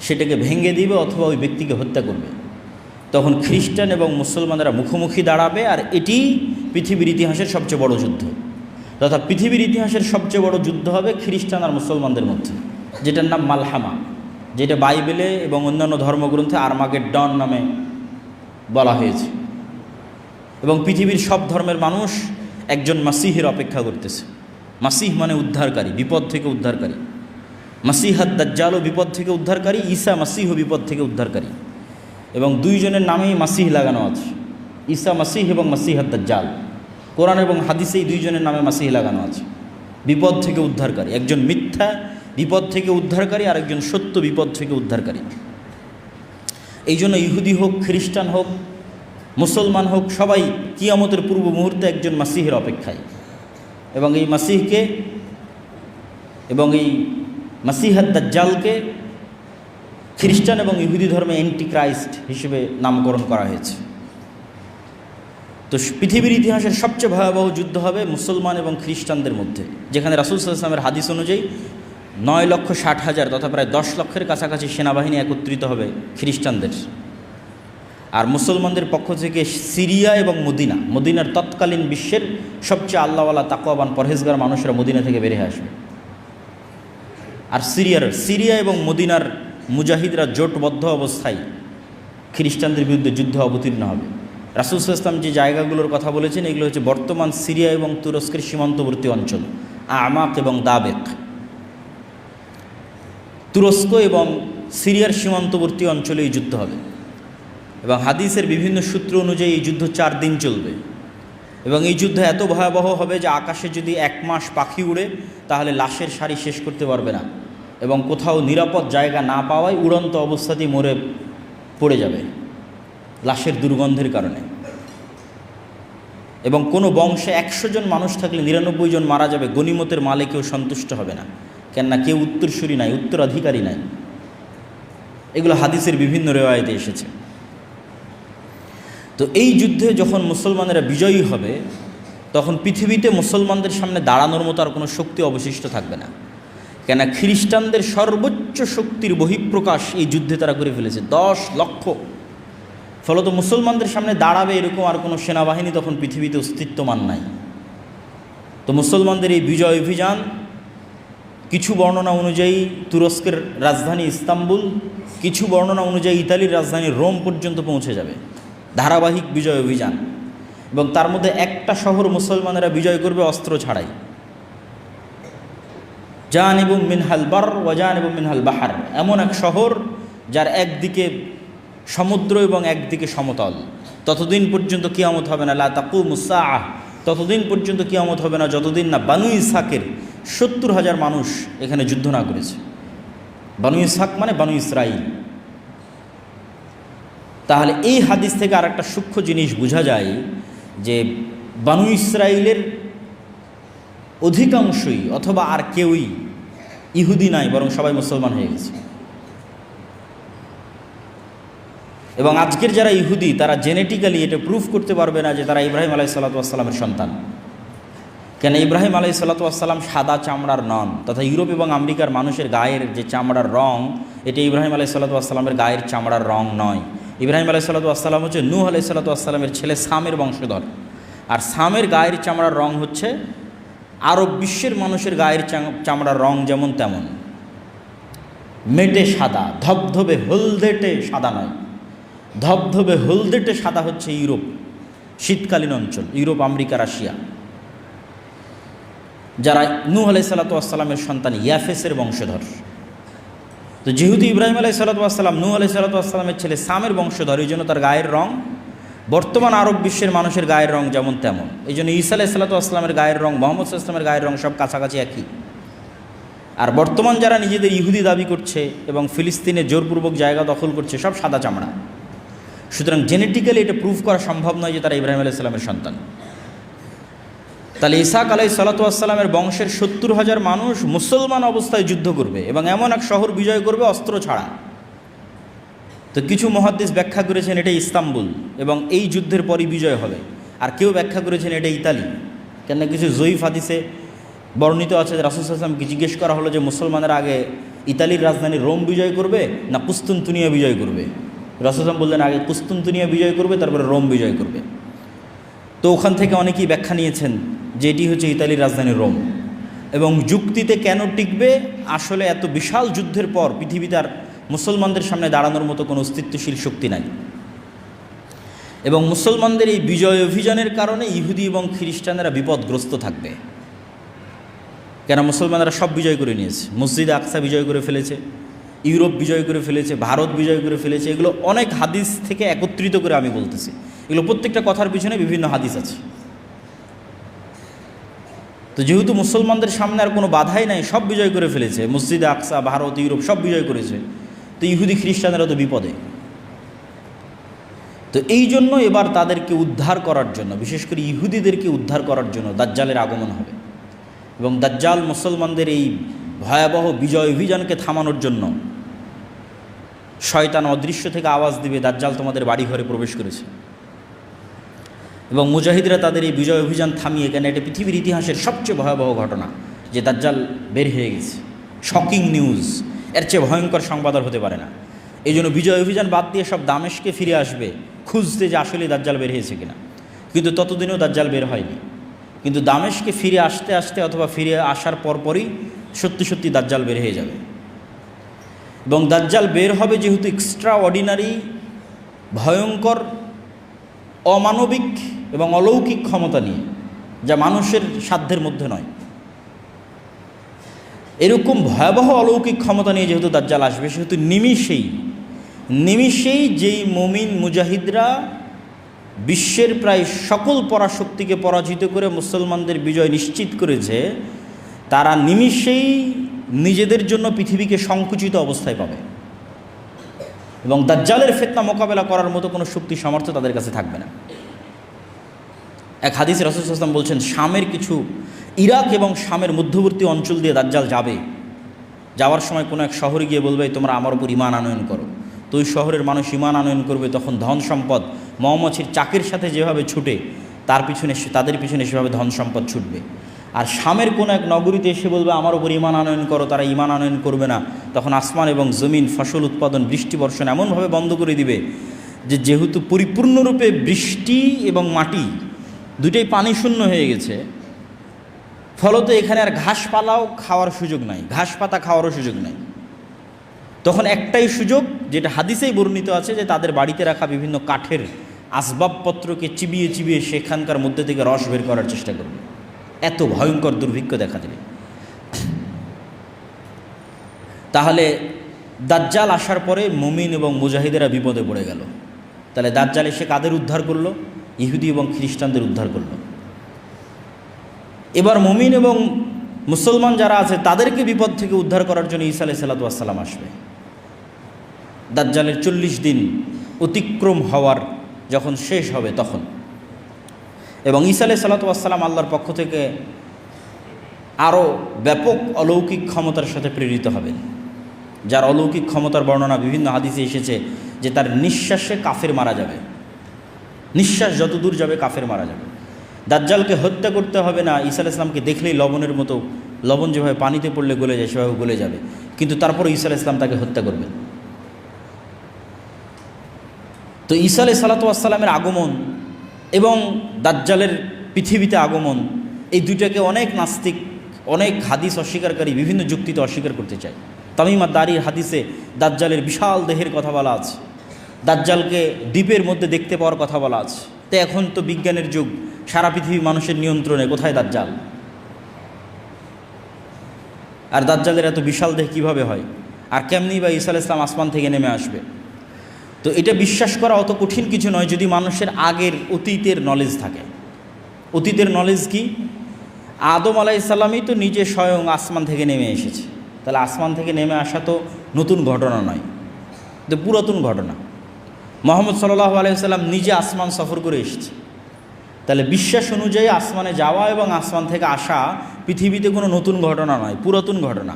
সেটাকে ভেঙে দিবে অথবা ওই ব্যক্তিকে হত্যা করবে। তখন খ্রিস্টান এবং মুসলমানেরা মুখোমুখি দাঁড়াবে, আর এটি পৃথিবীর ইতিহাসের সবচেয়ে বড় যুদ্ধ, তথা পৃথিবীর ইতিহাসের সবচেয়ে বড় যুদ্ধ হবে খ্রিস্টান আর মুসলমানদের মধ্যে, যেটার নাম মালহামা, যেটা বাইবেলে এবং অন্যান্য ধর্মগ্রন্থে আর্মাগেড্ডন নামে বলা হয়েছে। এবং পৃথিবীর সব ধর্মের মানুষ একজন মাসিহের অপেক্ষা করতেছে। মাসিহ মানে উদ্ধারকারী, বিপদ থেকে উদ্ধারকারী। মাসিহাদ দাজ্জালও বিপদ থেকে উদ্ধারকারী, ঈসা মাসিহও বিপদ থেকে উদ্ধারকারী। এবং দুইজনের নামেই মাসিহ লাগানো আছে, ঈসা মাসিহ এবং মাসিহাদ দাজ্জাল। কোরআন এবং হাদিসে এই দুইজনের নামে মাসিহ লাগানো আছে, বিপদ থেকে উদ্ধারকারী। একজন মিথ্যা বিপদ থেকে উদ্ধারকারী আর একজন সত্য বিপদ থেকে উদ্ধারকারী। এই জন্য ইহুদি হোক, খ্রিস্টান হোক, মুসলমান হোক, সবাই কিয়ামতের পূর্ব মুহূর্তে একজন মাসিহের অপেক্ষায়। এবং এই মাসিহকে এবং এই মাসিহাদ দাজ্জালকে খ্রিস্টান এবং ইহুদি ধর্মে অ্যান্টি ক্রাইস্ট হিসেবে নামকরণ করা হয়েছে। তো পৃথিবীর ইতিহাসের সবচেয়ে ভয়াবহ যুদ্ধ হবে মুসলমান এবং খ্রিস্টানদের মধ্যে, যেখানে রাসূল সাল্লাল্লাহু আলাইহি ওয়াসাল্লামের হাদিস অনুযায়ী 9,60,000 তথা প্রায় 10 লক্ষের কাছাকাছি সেনাবাহিনী একত্রিত হবে খ্রিস্টানদের। আর মুসলমানদের পক্ষ থেকে সিরিয়া এবং মদিনার তৎকালীন বিশ্বের সবচেয়ে আল্লাহওয়ালা তাকওয়াবান পরহেজগার মানুষরা মদিনা থেকে বেরিয়ে আসবে। আর সিরিয়া এবং মদিনার মুজাহিদরা জোটবদ্ধ অবস্থায় খ্রিস্টানদের বিরুদ্ধে যুদ্ধে অবতীর্ণ হবে। রাসূল সাল্লাল্লাহু আলাইহি ওয়াসাল্লাম যে জায়গাগুলোর কথা বলেছেন এগুলো হচ্ছে বর্তমান সিরিয়া এবং তুরস্কের সীমান্তবর্তী অঞ্চল, আমাক এবং দাবেক। তুরস্ক এবং সিরিয়ার সীমান্তবর্তী অঞ্চলে এই যুদ্ধ হবে। এবং হাদিসের বিভিন্ন সূত্র অনুযায়ী এই যুদ্ধ 4 দিন চলবে। এবং এই যুদ্ধ এত ভয়াবহ হবে যে আকাশে যদি 1 মাস পাখি উড়ে তাহলে লাশের সারি শেষ করতে পারবে না, এবং কোথাও নিরাপদ জায়গা না পাওয়ায় উড়ন্ত অবস্থাতেই মরে পড়ে যাবে লাশের দুর্গন্ধের কারণে। এবং কোনো বংশে 100 জন মানুষ থাকলে 99 জন মারা যাবে, গনিমতের মালে কেউ সন্তুষ্ট হবে না, কেননা কেউ উত্তরসূরি নাই, উত্তরাধিকারী নাই। এগুলো হাদিসের বিভিন্ন রেওয়ায়েতে এসেছে। তো এই যুদ্ধে যখন মুসলমানেরা বিজয়ী হবে তখন পৃথিবীতে মুসলমানদের সামনে দাঁড়ানোর মতো আর কোনো শক্তি অবশিষ্ট থাকবে না, কেন খ্রিস্টানদের সর্বোচ্চ শক্তির বহিঃপ্রকাশ এই যুদ্ধে তারা করে ফেলেছে, 10 লক্ষ। ফলত মুসলমানদের সামনে দাঁড়াবে এরকম আর কোনো সেনাবাহিনী তখন পৃথিবীতে অস্তিত্বমান নাই। তো মুসলমানদের এই বিজয় অভিযান কিছু বর্ণনা অনুযায়ী তুরস্কের রাজধানী ইস্তাম্বুল, কিছু বর্ণনা অনুযায়ী ইতালির রাজধানী রোম পর্যন্ত পৌঁছে যাবে, ধারাবাহিক বিজয় অভিযান। এবং তার মধ্যে একটা শহর মুসলমানেরা বিজয় করবে অস্ত্র ছাড়াই, জানিবুম মিনহাল বার ওয়া জানিবুম মিনহাল বাহার, এমন এক শহর যার একদিকে সমুদ্র এবং একদিকে সমতল। ততদিন পর্যন্ত কিয়ামত হবে না, লা তাকুমুস সাআহ, ততদিন পর্যন্ত কিয়ামত হবে না যতদিন না বানু ইসহাকের 70,000 মানুষ এখানে যুদ্ধ না করেছে। বানু ইসহাক মানে বানু ইসরাইল। তাহলে এই হাদিস থেকে আর একটা সূক্ষ্ম জিনিস বোঝা যায় যে বানু ইসরাইলের অধিকাংশই অথবা আর কেউই ইহুদি নাই, বরং সবাই মুসলমান হয়ে গেছে। এবং আজকের যারা ইহুদি তারা জেনেটিক্যালি এটা প্রুফ করতে পারবে না যে তারা ইব্রাহিম আলাইহিসসালাতু ওয়াসসালামের সন্তান। কেন ইব্রাহিম আলাইহিসসালাতু ওয়াসসালাম সাদা চামড়ার নন, তথা ইউরোপ এবং আমেরিকার মানুষের গায়ের যে চামড়ার রং, এটা ইব্রাহিম আলাইহিসসালাতু ওয়াসসালামের গায়ের চামড়ার রং নয়। ইব্রাহিম আলাইহিসসালাতু ওয়াসসালাম হচ্ছে নূহ আলাইহিসসালাতু ওয়াসসালামের ছেলে সামের বংশধর, আর সামের গায়ের চামড়ার রং হচ্ছে আরব বিশ্বের মানুষের গায়ের চামড়ার রং যেমন তেমন, মেটে সাদা, ধবধবে হলদেটে সাদা নয়। ধবধবে হলদেটে সাদা হচ্ছে ইউরোপ, শীতকালীন অঞ্চল, ইউরোপ, আমেরিকা, রাশিয়া, যারা নূহ আলাইহিসসালাতু ওয়াসসালামের সন্তান ইয়াফেসের বংশধর। তো যেহেতু ইব্রাহিম আলাইহিসসালাতু ওয়াসসালাম নূহ আলাইহিসসালাতু ওয়াসসালামের ছেলে সামের বংশধর, এই জন্য তার গায়ের রং বর্তমান আরব বিশ্বের মানুষের গায়ের রং যেমন তেমন। এই জন্য ঈসা আলাইহিসসালাতু ওয়াসসালামের গায়ের রং, মুহাম্মদ সাল্লাল্লাহু আলাইহি ওয়াসাল্লামের গায়ের রং সব কাছাকাছি একই। আর বর্তমান যারা নিজেদের ইহুদি দাবি করছে এবং ফিলিস্তিনে জোরপূর্বক জায়গা দখল করছে, সব সাদা চামড়া। সুতরাং জেনেটিক্যালি এটা প্রুফ করা সম্ভব নয় যে তারা ইব্রাহিম আলাইহিস সালামের সন্তান। তাহলে ইসহাক আলাইহিসসালাতু ওয়াসসালামের বংশের 70,000 মানুষ মুসলমান অবস্থায় যুদ্ধ করবে এবং এমন এক শহর বিজয় করবে অস্ত্র ছাড়া। তো কিছু মুহাদ্দিস ব্যাখ্যা করেছেন এটা ইস্তাম্বুল এবং এই যুদ্ধের পরই বিজয় হবে, আর কেউ ব্যাখ্যা করেছেন এটা ইতালি। কেন কিছু জয়ীফ হাদিসে বর্ণিত আছে যে রাসূল সাল্লাল্লাহু আলাইহি ওয়াসাল্লামকে জিজ্ঞেস করা হলো যে মুসলমানরা আগে ইতালির রাজধানী রোম বিজয় করবে না কুস্তুনতুনিয়া বিজয় করবে। রাসূল সাল্লাল্লাহু আলাইহি ওয়াসাল্লাম বললেন আগে কুস্তুনতুনিয়া বিজয় করবে, তারপরে রোম বিজয় করবে। তো ওখান থেকে অনেকেই ব্যাখ্যা নিয়েছেন যে এটি হচ্ছে ইতালির রাজধানী রোম। এবং যুক্তিতে কেন টিকবে, আসলে এত বিশাল যুদ্ধের পর পৃথিবীতে আর মুসলমানদের সামনে দাঁড়ানোর মতো কোনো অস্তিত্বশীল শক্তি নাই। এবং মুসলমানদের এই বিজয় অভিযানের কারণে ইহুদি এবং খ্রিস্টানেরা বিপদগ্রস্ত থাকবে। কেন মুসলমানরা সব বিজয় করে নিয়েছে, মসজিদ আকসা বিজয় করে ফেলেছে, ইউরোপ বিজয় করে ফেলেছে, ভারত বিজয় করে ফেলেছে। এগুলো অনেক হাদিস থেকে একত্রিত করে আমি বলতেছি, এগুলো প্রত্যেকটা কথার পিছনে বিভিন্ন হাদিস আছে। তো যেহেতু মুসলমানদের সামনে আর কোনো বাধাই নাই, সব বিজয় করে ফেলেছে, মসজিদ আকসা, ভারত, ইউরোপ সব বিজয় করেছে, তো ইহুদি খ্রিস্টানেরা তো বিপদে। তো এই জন্য এবার তাদেরকে উদ্ধার করার জন্য, বিশেষ করে ইহুদিদেরকে উদ্ধার করার জন্য দাজ্জালের আগমন হবে। এবং দাজ্জাল মুসলমানদের এই ভয়াবহ বিজয় অভিযানকে থামানোর জন্য শয়তান অদৃশ্য থেকে আওয়াজ দিবে, দাজ্জাল তোমাদের বাড়ি ঘরে প্রবেশ করেছে। এবং মুজাহিদরা তাদের এই বিজয় অভিযান থামিয়ে, কেন এটা পৃথিবীর ইতিহাসের সবচেয়ে ভয়াবহ ঘটনা যে দাজ্জাল বের হয়ে গেছে, শকিং নিউজ, এর চেয়ে ভয়ঙ্কর সংবাদ আর হতে পারে না। এই জন্য বিজয় অভিযান বাদ দিয়ে সব দামেশকে ফিরে আসবে খুঁজতে যে আসলে দাজ্জাল বের হয়েছে কিনা। কিন্তু ততদিনেও দাজ্জাল বের হয়নি। কিন্তু দামেশকে ফিরে আসতে আসতে অথবা ফিরে আসার পরপরই সত্যি সত্যি দাজ্জাল বের হয়ে যাবে। এবং দাজ্জাল বের হবে যেহেতু এক্সট্রা অর্ডিনারি, ভয়ঙ্কর, অমানবিক এবং অলৌকিক ক্ষমতা নিয়ে, যা মানুষের সাধ্যের মধ্যে নয়, এরকম ভয়াবহ অলৌকিক ক্ষমতা নিয়ে যেহেতু দাজ্জাল আসবে, সেহেতু নিমিষেই যেই মুমিন মুজাহিদরা বিশ্বের প্রায় সকল পরাশক্তিকে পরাজিত করে মুসলমানদের বিজয় নিশ্চিত করেছে, তারা নিমিষেই নিজেদের জন্য পৃথিবীকে সংকুচিত অবস্থায় পাবে এবং দাজ্জালের ফিতনা মোকাবেলা করার মতো কোনো শক্তি সামর্থ্য তাদের কাছে থাকবে না। এক হাদিসে রাসূল সাল্লাল্লাহু আলাইহি ওয়াসাল্লাম বলছেন, শামের কিছু, ইরাক এবং শামের মধ্যবর্তী অঞ্চল দিয়ে দাজ্জাল যাবে। যাওয়ার সময় কোনো এক শহরে গিয়ে বলবে তোমরা আমার উপর ঈমান আনয়ন করো। তো ওই শহরের মানুষ ঈমান আনয়ন করবে। তখন ধন সম্পদ মৌমাছির চাকের সাথে যেভাবে ছুটে, তাদের পিছনে সেভাবে ধন সম্পদ ছুটবে। আর শামের কোনো এক নগরীতে এসে বলবে আমার উপর ঈমান আনয়ন করো, তারা ঈমান আনয়ন করবে না। তখন আসমান এবং জমিন, ফসল উৎপাদন, বৃষ্টি বর্ষণ এমনভাবে বন্ধ করে দিবে যে যেহেতু পরিপূর্ণরূপে বৃষ্টি এবং মাটি দুটোই পানি শূন্য হয়ে গেছে, ফলত এখানে আর ঘাসপালাও খাওয়ার সুযোগ নাই, ঘাস পাতা খাওয়ারও সুযোগ নাই। তখন একটাই সুযোগ, যেটা হাদিসেই বর্ণিত আছে, যে তাদের বাড়িতে রাখা বিভিন্ন কাঠের আসবাবপত্রকে চিবিয়ে চিবিয়ে সেখানকার মধ্যে থেকে রস বের করার চেষ্টা করবে। এত ভয়ঙ্কর দুর্ভিক্ষ দেখা দেবে। তাহলে দাজ্জাল আসার পরে মুমিন এবং মুজাহিদেরা বিপদে পড়ে গেল। তাহলে দাজ্জাল এসে কাদের উদ্ধার করলো? ইহুদি এবং খ্রিস্টানদের উদ্ধার করলো। এবার মুমিন এবং মুসলমান যারা আছে তাদেরকে বিপদ থেকে উদ্ধার করার জন্য ঈসা আলাইহিস সালাতু ওয়াস সালাম আসবে। দাজ্জালের 40 দিন অতিক্রম হওয়ার যখন শেষ হবে তখন, এবং ঈসা আলাইহিস সালাতু ওয়াস সালাম আল্লাহর পক্ষ থেকে আরও ব্যাপক অলৌকিক ক্ষমতার সাথে প্রেরিত হবেন, যার অলৌকিক ক্ষমতার বর্ণনা বিভিন্ন হাদিসে এসেছে যে তার নিঃশ্বাসে কাফের মারা যাবে, নিঃশ্বাস যত দূর যাবে কাফের মারা যাবে। দাজ্জালকে হত্যা করতে হবে না, ঈসা আলাইহিস সালামকে দেখলেই লবণের মতো, লবণ যেভাবে পানিতে পড়লে গলে যায় সেভাবে গলে যাবে, কিন্তু তারপর ঈসা আলাইহিস সালাম তাকে হত্যা করবেন। তো ঈসা আলাইহিস সালাতু ওয়াস সালামের আগমন এবং দাজ্জালের পৃথিবীতে আগমন, এই দুইটাকে অনেক নাস্তিক, অনেক হাদিস অস্বীকারী বিভিন্ন যুক্তিতে অস্বীকার করতে চায়। তামিম আদ-দারির হাদিসে দাজ্জালের বিশাল দেহের কথা বলা আছে, দাজ্জালকে দ্বীপের মধ্যে দেখতে পাওয়ার কথা বলা আছে। তো এখন তো বিজ্ঞানের যুগ, সারা পৃথিবী মানুষের নিয়ন্ত্রণে, কোথায় দাজ্জাল? আর দাজ্জালের এত বিশাল দেহ কীভাবে হয়? আর কেমনি বা ঈসা আলাইহিস সালাম আসমান থেকে নেমে আসবে? তো এটা বিশ্বাস করা অত কঠিন কিছু নয় যদি মানুষের আগের অতীতের নলেজ থাকে। অতীতের নলেজ কি? আদম আলাইহিস সালামই তো নিজে স্বয়ং আসমান থেকে নেমে এসেছে, তাহলে আসমান থেকে নেমে আসা তো নতুন ঘটনা নয়, তো পুরাতন ঘটনা। মুহাম্মদ সাল্লাল্লাহু আলাইহি ওয়াসাল্লাম নিজে আসমান সফর করে এসেছে, তাহলে বিশ্বাস অনুযায়ী আসমানে যাওয়া এবং আসমান থেকে আসা পৃথিবীতে কোনো নতুন ঘটনা নয়, পুরাতন ঘটনা।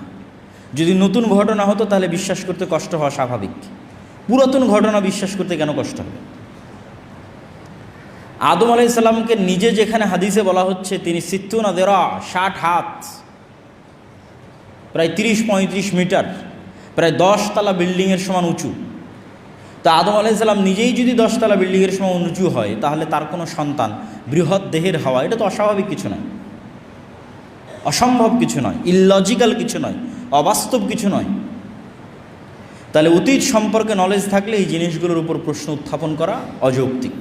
যদি নতুন ঘটনা হতো তাহলে বিশ্বাস করতে কষ্ট হওয়া স্বাভাবিক, পুরাতন ঘটনা বিশ্বাস করতে কেন কষ্ট হবে? আদম আলাইহিস সালামকে নিজে যেখানে হাদিসে বলা হচ্ছে তিনি 60 দিরা, 60 হাত, প্রায় 30-35 মিটার, প্রায় 10 তলা বিল্ডিংয়ের সমান উঁচু। তা আদম আলাইহিস সালাম নিজেই যদি 10 তলা বিল্ডিংয়ের সমান উঁচু হয়, তাহলে তার কোনো সন্তান বৃহৎ দেহের হওয়া এটা তো অস্বাভাবিক কিছু নয়, অসম্ভব কিছু নয়, ইললজিক্যাল কিছু নয়, অবাস্তব কিছু নয়। তাহলে অতীত সম্পর্কে নলেজ থাকলে এই জিনিসগুলোর উপর প্রশ্ন উত্থাপন করা অযৌক্তিক।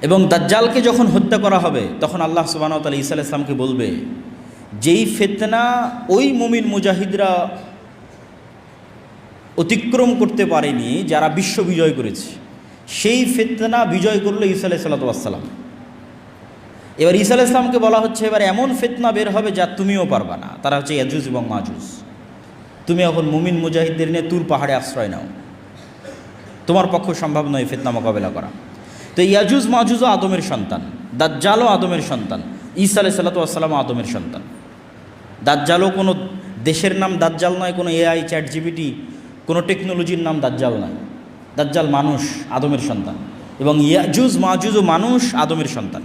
এবং দাজ্জালকে যখন হত্যা করা হবে তখন আল্লাহ সুবহানাহু ওয়া তাআলা ঈসা আলাইহিস সালামকে বলবে, যেই ফিতনা ওই মুমিন মুজাহিদরা অতিক্রম করতে পারেনি, যারা বিশ্ব বিজয় করেছে, সেই ফিতনা বিজয় করলো ঈসা আলাইহিস সালাম। এবার ঈসা আলাইহিস সালামকে বলা হচ্ছে এবার এমন ফিতনা বের হবে যা তুমিও পারবা না, তারা হচ্ছে ইয়াজুজ এবং মাজুজ। তুমি এখন মুমিন মুজাহিদদের নিয়ে তুর পাহাড়ে আশ্রয় নাও, তোমার পক্ষে সম্ভব নয় ফিতনা মোকাবেলা করা। তো ইয়াজুজ মাজুজও আদমের সন্তান, দাজ্জালও আদমের সন্তান, ঈসা আলাইহিস সালাম আদমের সন্তান। দাজ্জালও কোনো দেশের নাম দাজ্জাল নয়, কোনো এআই চ্যাট জিপিটি কোনো টেকনোলজির নাম দাজ্জাল নয়। দাজ্জাল মানুষ, আদমের সন্তান, এবং ইয়াজুজ মাজুজও মানুষ, আদমের সন্তান।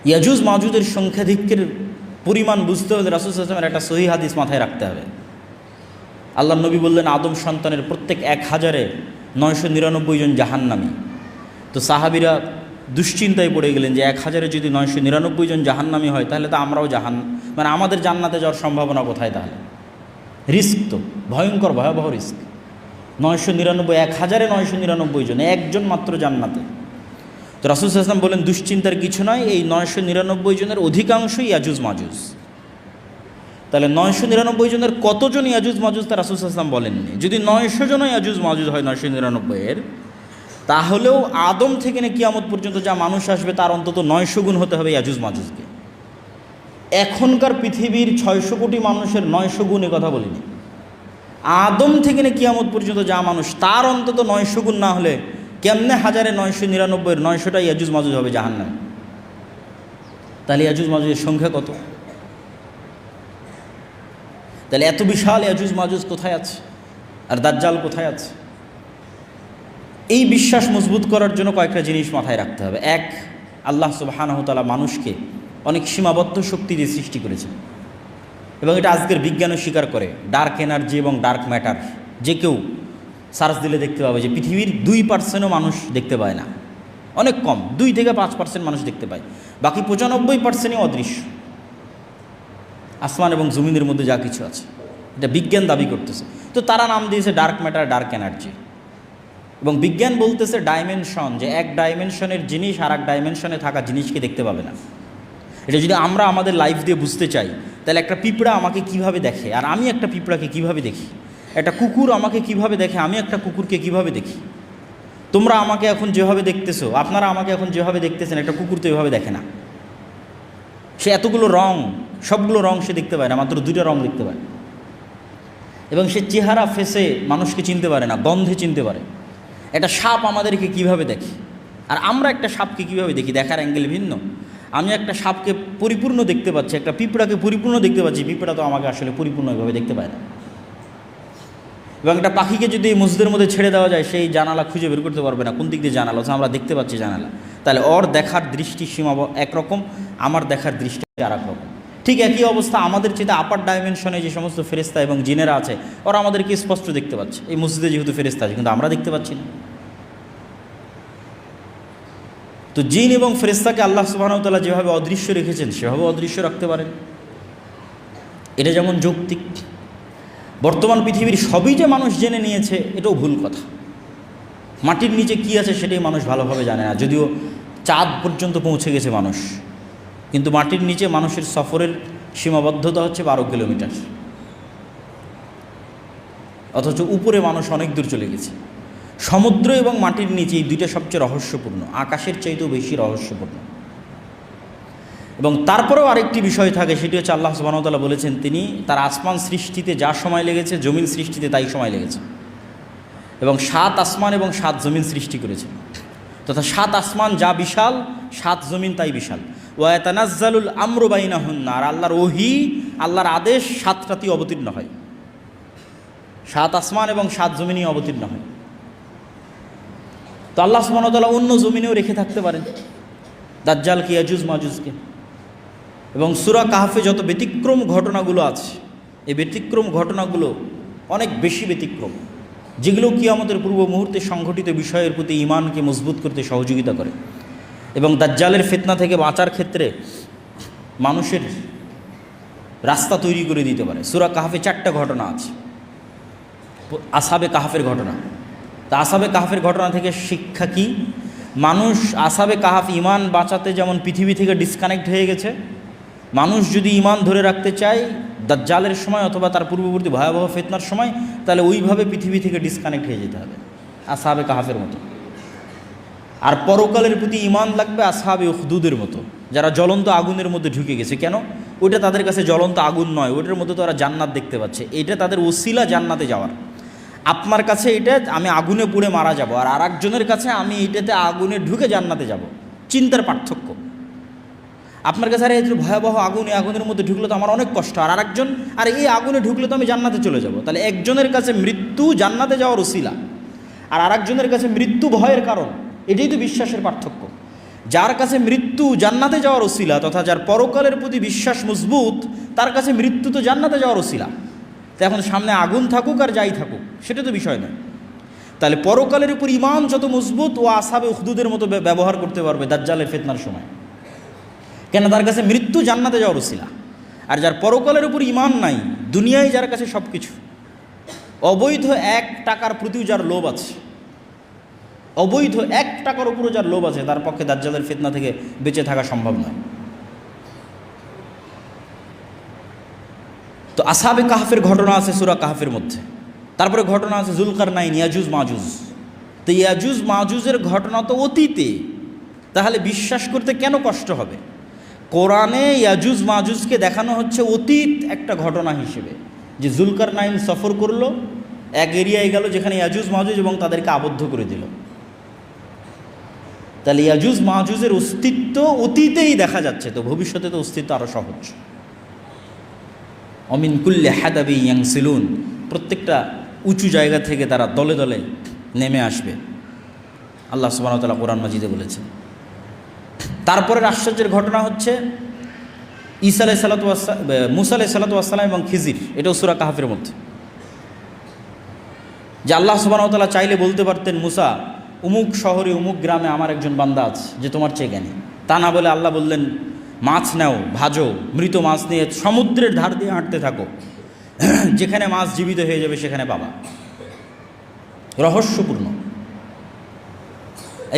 ইয়াজুজ মাজুজের সংখ্যাধিক্যের পরিমাণ বুঝতে হলে রাসূল সাল্লাল্লাহু আলাইহি ওয়াসাল্লামের একটা সহিহ হাদিস মাথায় রাখতে হবে। আল্লাহর নবী বললেন আদম সন্তানের প্রত্যেক 1000-এ 999 জন জাহান্নামী। তো সাহাবীরা দুশ্চিন্তায় পড়ে গেলেন যে 1000-এ যদি 999 জন জাহান্নামী হয় তাহলে তো আমরাও মানে আমাদের জান্নাতে যাওয়ার সম্ভাবনা কোথায়? তাহলে রিস্ক তো ভয়ঙ্কর, ভয়াবহ রিস্ক। 999, 1000-এ 999 জন, একজন মাত্র জান্নাতে। তো রাসূল সাল্লাল্লাহু আলাইহি ওয়াসাল্লাম বলেন দুশ্চিন্তার কিছু নয়, এই 999 জনের অধিকাংশই ইয়াজুজ মাজুজ। তাহলে 999 জনের কতজন ইয়াজুজ মাজুজ তা রাসূল সাল্লাল্লাহু আলাইহি ওয়াসাল্লাম বলেননি। যদি 900 জন ইয়াজুজ মাজুজ হয় 999-এর, তাহলেও আদম থেকে নিয়ে কিয়ামত পর্যন্ত যা মানুষ আসবে তার অন্তত 900 গুণ হতে হবে ইয়াজুজ মাজুজকে। এখনকার পৃথিবীর 600 কোটি মানুষের 900 গুণ এ কথা বলিনি। আদম থেকে নিয়ে কিয়ামত পর্যন্ত যা মানুষ তার অন্তত 900 গুণ না হলে কেমনে 1099-এর 900টা ইয়াজুজ মাজুজ হবে জাহান্নামে? তাহলে ইয়াজুজ মাজুজের সংখ্যা কত? তাহলে এত বিশাল ইয়াজুজ মাজুজ কোথায় আছে, আর দাজ্জাল কোথায় আছে? এই বিশ্বাস মজবুত করার জন্য কয়েকটা জিনিস মাথায় রাখতে হবে। এক, আল্লাহ সুবহানাহু ওয়া তাআলা মানুষকে অনেক সীমাবদ্ধ শক্তি দিয়ে সৃষ্টি করেছেন, এবং এটা আজকের বিজ্ঞানও স্বীকার করে। ডার্ক এনার্জি এবং ডার্ক ম্যাটার যে কেউ সার্চ দিলে দেখতে পাবে যে পৃথিবীর 2%ও মানুষ দেখতে পায় না, অনেক কম, 2 থেকে 5% মানুষ দেখতে পায়, বাকি 95%ই অদৃশ্য। আসমান এবং জমিনের মধ্যে যা কিছু আছে এটা বিজ্ঞান দাবি করতেছে। তো তারা নাম দিয়েছে ডার্ক ম্যাটার, ডার্ক এনার্জি। এবং বিজ্ঞান বলতেছে ডাইমেনশন, যে এক ডাইমেনশনের জিনিস আর এক ডাইমেনশনে থাকা জিনিসকে দেখতে পাবে না। এটা যদি আমরা আমাদের লাইফ দিয়ে বুঝতে চাই, তাহলে একটা পিঁপড়া আমাকে কিভাবে দেখে আর আমি একটা পিঁপড়াকে কিভাবে দেখি, একটা কুকুর আমাকে কিভাবে দেখে আমি একটা কুকুরকে কিভাবে দেখি, তোমরা আমাকে এখন যেভাবে দেখতেছো, আপনারা আমাকে এখন যেভাবে দেখতেছেন, একটা কুকুর তো এভাবে দেখে না। সে এতগুলো রং, সবগুলো রং সে দেখতে পায় না, মাত্র 2টা রং দেখতে পায়। এবং সে চেহারা ফেসে মানুষকে চিনতে পারে না, গন্ধে চিনতে পারে। একটা সাপ আমাদেরকে কিভাবে দেখে আর আমরা একটা সাপকে কিভাবে দেখি, দেখার অ্যাঙ্গেল ভিন্ন। আমি একটা সাপকে পরিপূর্ণ দেখতে পাচ্ছি, একটা পিঁপড়াকে পরিপূর্ণ দেখতে পাচ্ছি, পিঁপড়া তো আমাকে আসলে পরিপূর্ণভাবে দেখতে পায় না। এবং একটা পাখিকে যদি এই মসজিদের মধ্যে ছেড়ে দেওয়া যায়, সেই জানালা খুঁজে বের করতে পারবে না কোন দিক দিয়ে জানালা, আমরা দেখতে পাচ্ছি জানালা। তাহলে ওর দেখার দৃষ্টি সীমা একরকম, আমার দেখার দৃষ্টি আর এক রকম। ঠিক একই অবস্থা আমাদের চেয়ে আপার ডাইমেনশনে যে সমস্ত ফেরেশতা এবং জিনেরা আছে, ওরা আমাদেরকে স্পষ্ট দেখতে পাচ্ছে। এই মসজিদে যেহেতু ফেরেশতা আছে, কিন্তু আমরা দেখতে পাচ্ছি না। তো জিন এবং ফেরেশতাকে আল্লাহ সুবহানাহু ওয়া তাআলা যেভাবে অদৃশ্য রেখেছেন, সেভাবে অদৃশ্য রাখতে পারেন। এটা যেমন যৌক্তিক। বর্তমান পৃথিবীর সবই যে মানুষ জেনে নিয়েছে, এটাও ভুল কথা। মাটির নিচে কি আছে সেটাই মানুষ ভালোভাবে জানে না, যদিও চাঁদ পর্যন্ত পৌঁছে গেছে মানুষ, কিন্তু মাটির নিচে মানুষের সফরের সীমাবদ্ধতা হচ্ছে 12 কিলোমিটার, অথচ উপরে মানুষ অনেক দূর চলে গেছে। সমুদ্র এবং মাটির নিচে এই দুইটা সবচেয়ে রহস্যপূর্ণ, আকাশের চাইতেও বেশি রহস্যপূর্ণ। এবং তারপরেও আরেকটি বিষয় থাকে, সেটি হচ্ছে আল্লাহ সুবহানাহু ওয়া তাআলা বলেছেন তিনি তার আসমান সৃষ্টিতে যা সময় লেগেছে, জমিন সৃষ্টিতে তাই সময় লেগেছে। এবং 7 আসমান এবং 7 জমিন সৃষ্টি করেছেন, তথা 7 আসমান যা বিশাল, 7 জমিন তাই বিশাল। ওয়া ইয়াতানাজ্জালুল আমরু বাইনাহুন্না, আর আল্লাহর ওহী, আল্লাহর আদেশ 7টাতেই অবতীর্ণ হয়। 7 আসমান এবং 7 জমিনই অবতীর্ণ হয়। তো আল্লাহ সুবহানাহু ওয়া তাআলা অন্য জমিনেও রেখে থাকতে পারেন দাজ্জালকে, ইয়াজুজ মাজুজকে। এবং সূরা কাহফে যত ব্যতিক্রম ঘটনাগুলো আছে, এই ব্যতিক্রম ঘটনাগুলো অনেক বেশি ব্যতিক্রম, যেগুলো কিয়ামতের পূর্ব মুহূর্তে সংঘটিত বিষয়ের প্রতি ঈমানকে মজবুত করতে সহযোগিতা করে এবং দাজ্জালের ফিতনা থেকে বাঁচার ক্ষেত্রে মানুষের রাস্তা তৈরি করে দিতে পারে। সূরা কাহফে 4টা ঘটনা আছে। আসহাবে কাহফের ঘটনা, তা আসহাবে কাহফের ঘটনা থেকে শিক্ষা কি? মানুষ আসহাবে কাহফ ঈমান বাঁচাতে যেমন পৃথিবী থেকে ডিসকানেক্ট হয়ে গেছে, মানুষ যদি ঈমান ধরে রাখতে চায় দাজ্জালের সময় অথবা তার পূর্ববর্তী ভয়াবহ ফিতনার সময়, তাহলে ওইভাবে পৃথিবী থেকে ডিসকানেক্ট হয়ে যেতে হবে আসহাবে কাহফের মতো। আর পরকালের প্রতি ঈমান লাগবে আসহাবে উখদুদের মতো, যারা জ্বলন্ত আগুনের মধ্যে ঢুকে গেছে। কেন? ওইটা তাদের কাছে জ্বলন্ত আগুন নয়, ওইটার মধ্যে তো ওরা জান্নাত দেখতে পাচ্ছে, এটা তাদের ওসিলা জান্নাতে যাওয়ার। আপনার কাছে এটা আমি আগুনে পুড়ে মারা যাব, আর আরেকজনের কাছে আমি এইটাতে আগুনে ঢুকে জান্নাতে যাব। চিন্তার পার্থক্য। আপনার কাছে আরে এই ভয়াবহ আগুন, এই আগুনের মধ্যে ঢুকলে তো আমার অনেক কষ্ট, আর আরেকজন আর এই আগুনে ঢুকলে তো আমি জান্নাতে চলে যাব। তাহলে একজনের কাছে মৃত্যু জান্নাতে যাওয়ার ওসিলা, আর আরেকজনের কাছে মৃত্যু ভয়ের কারণ। এটাই তো বিশ্বাসের পার্থক্য। যার কাছে মৃত্যু জান্নাতে যাওয়ার ওসিলা, তথা যার পরকালের প্রতি বিশ্বাস মজবুত, তার কাছে মৃত্যু তো জান্নাতে যাওয়ার ওসিলা। তো এখন সামনে আগুন থাকুক আর যাই থাকুক, সেটা তো বিষয় নয়। তাহলে পরকালের উপর ঈমান যত মজবুত, ও আসহাবে উখদুদের মতো ব্যবহার করতে পারবে দাজ্জালের ফিতনার সময়। কেন? তার কাছে মৃত্যু জান্নাতে যাওয়ার ওসিলা। আর যার পরকালের উপর ঈমান নাই, দুনিয়ায় যার কাছে সব কিছু, অবৈধ 1 টাকার প্রতিও যার লোভ আছে, অবৈধ 1 টাকার উপরও যার লোভ আছে, তার পক্ষে দাজ্জালের ফিতনা থেকে বেঁচে থাকা সম্ভব নয়। তো আসহাবে কাহফের ঘটনা আছে সূরা কাহফের মধ্যে। তারপরে ঘটনা আছে যুলকারনাইন, ইয়াজুজ মাজুজ। তো ইয়াজুজ মাজুজের ঘটনা তো অতীতে, তাহলে বিশ্বাস করতে কেন কষ্ট হবে? কোরআনে ইয়াজুজ মাজুজকে দেখানো হচ্ছে অতীত একটা ঘটনা হিসেবে, যে যুলকারনাইন সফর করলো, এক এরিয়ায় গেল যেখানে ইয়াজুজ মাজুজ, এবং তাদেরকে আবদ্ধ করে দিল। তাহলে ইয়াজুজ মাজুজের অস্তিত্ব অতীতেই দেখা যাচ্ছে, তো ভবিষ্যতে তো অস্তিত্ব আরও সহজ। অমিন কুল্লি হাদাবি ইয়াংসিলুন, প্রত্যেকটা উঁচু জায়গা থেকে তারা দলে দলে নেমে আসবে, আল্লাহ সুবহানাহু ওয়া তাআলা কোরআন মাজিদে বলেছেন। তারপরের আশ্চর্যের ঘটনা হচ্ছে ঈসা আলাইহিস সালাতু ওয়াস সালাম, মূসা আলাইহিস সালাতু ওয়াস সালাম এবং খিজির, এটাও সূরা কাহফের মধ্যে। যে আল্লাহ সুবহানাহু ওয়া তাআলা চাইলে বলতে পারতেন, মুসা অমুক শহরে অমুক গ্রামে আমার একজন বান্দা আছে যে তোমার চেয়ে জ্ঞানী। তা না বলে আল্লাহ বললেন মাছ নাও, ভাজো, মৃত মাছ নিয়ে সমুদ্রের ধার দিয়ে হাঁটতে থাকো, যেখানে মাছ জীবিত হয়ে যাবে সেখানে পাবা। রহস্যপূর্ণ।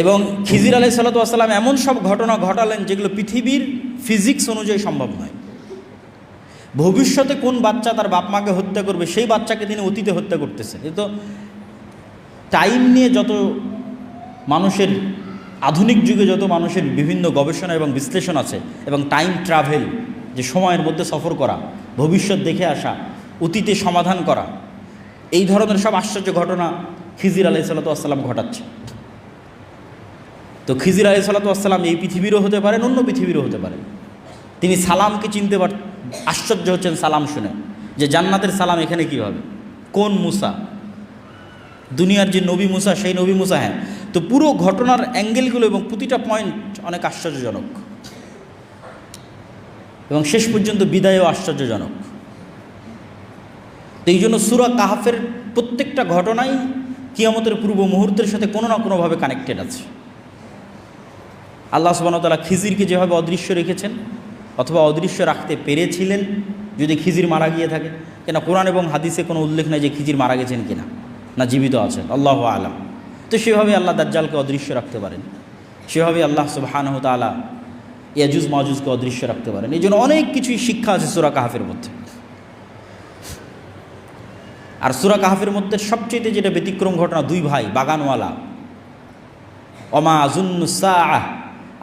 এবং খিজির আলাইহিস সালাতু ওয়াস সালাম এমন সব ঘটনা ঘটালেন যেগুলো পৃথিবীর ফিজিক্স অনুযায়ী সম্ভব নয়। ভবিষ্যতে কোন বাচ্চা তার বাপ মাকে হত্যা করবে সেই বাচ্চাকে তিনি অতীতে হত্যা করতেছেন। এ তো টাইম নিয়ে যত মানুষের, আধুনিক যুগে যত মানুষের বিভিন্ন গবেষণা এবং বিশ্লেষণ আছে, এবং টাইম ট্রাভেল, যে সময়ের মধ্যে সফর করা, ভবিষ্যৎ দেখে আসা, অতীতে সমাধান করা, এই ধরনের সব আশ্চর্য ঘটনা খিজির আলাইহিস সালাতু ওয়াস সালাম ঘটাচ্ছে। তো খিজির আলাইহিস সালাতু ওয়াস সালাম এই পৃথিবীরও হতে পারেন, অন্য পৃথিবীরও হতে পারেন। তিনি সালামকে চিনতে আশ্চর্য হচ্ছেন সালাম শুনে, যে জান্নাতের সালাম এখানে কীভাবে, কোন মুসা, দুনিয়ার যে নবী মুসা সেই নবী মুসা। হ্যাঁ, তো পুরো ঘটনার অ্যাঙ্গেলগুলো এবং প্রতিটা পয়েন্ট অনেক আশ্চর্যজনক, এবং শেষ পর্যন্ত বিদায়ও আশ্চর্যজনক। তো এই জন্য সূরা কাহফের প্রত্যেকটা ঘটনাই কিয়ামতের পূর্ব মুহূর্তের সাথে কোনো না কোনোভাবে কানেক্টেড আছে। আল্লাহ সুবহানাহু ওয়া তাআলা খিজিরকে যেভাবে অদৃশ্য রেখেছেন অথবা অদৃশ্য রাখতে পেরেছিলেন যদি খিজির মারা গিয়ে থাকে, কেন কোরআন এবং হাদিসে কোনো উল্লেখ নেই যে খিজির মারা গেছেন কিনা, না জীবিত আছেন, আল্লাহু আ'লাম। তো সেভাবে আল্লাহ দাজ্জালকে অদৃশ্য রাখতে পারেন, সেভাবে আল্লাহ সুবহানাহু ওয়া তাআলা ইয়াজুজ মাজুজকে অদৃশ্য রাখতে পারেন। এই জন্য অনেক কিছুই শিক্ষা আছে সূরা কাহফের মধ্যে। আর সূরা কাহফের মধ্যে সবচেয়ে যেটা ব্যতিক্রম ঘটনা, দুই ভাই বাগানওয়ালা, ওমা আযুন্নুস সাআহ,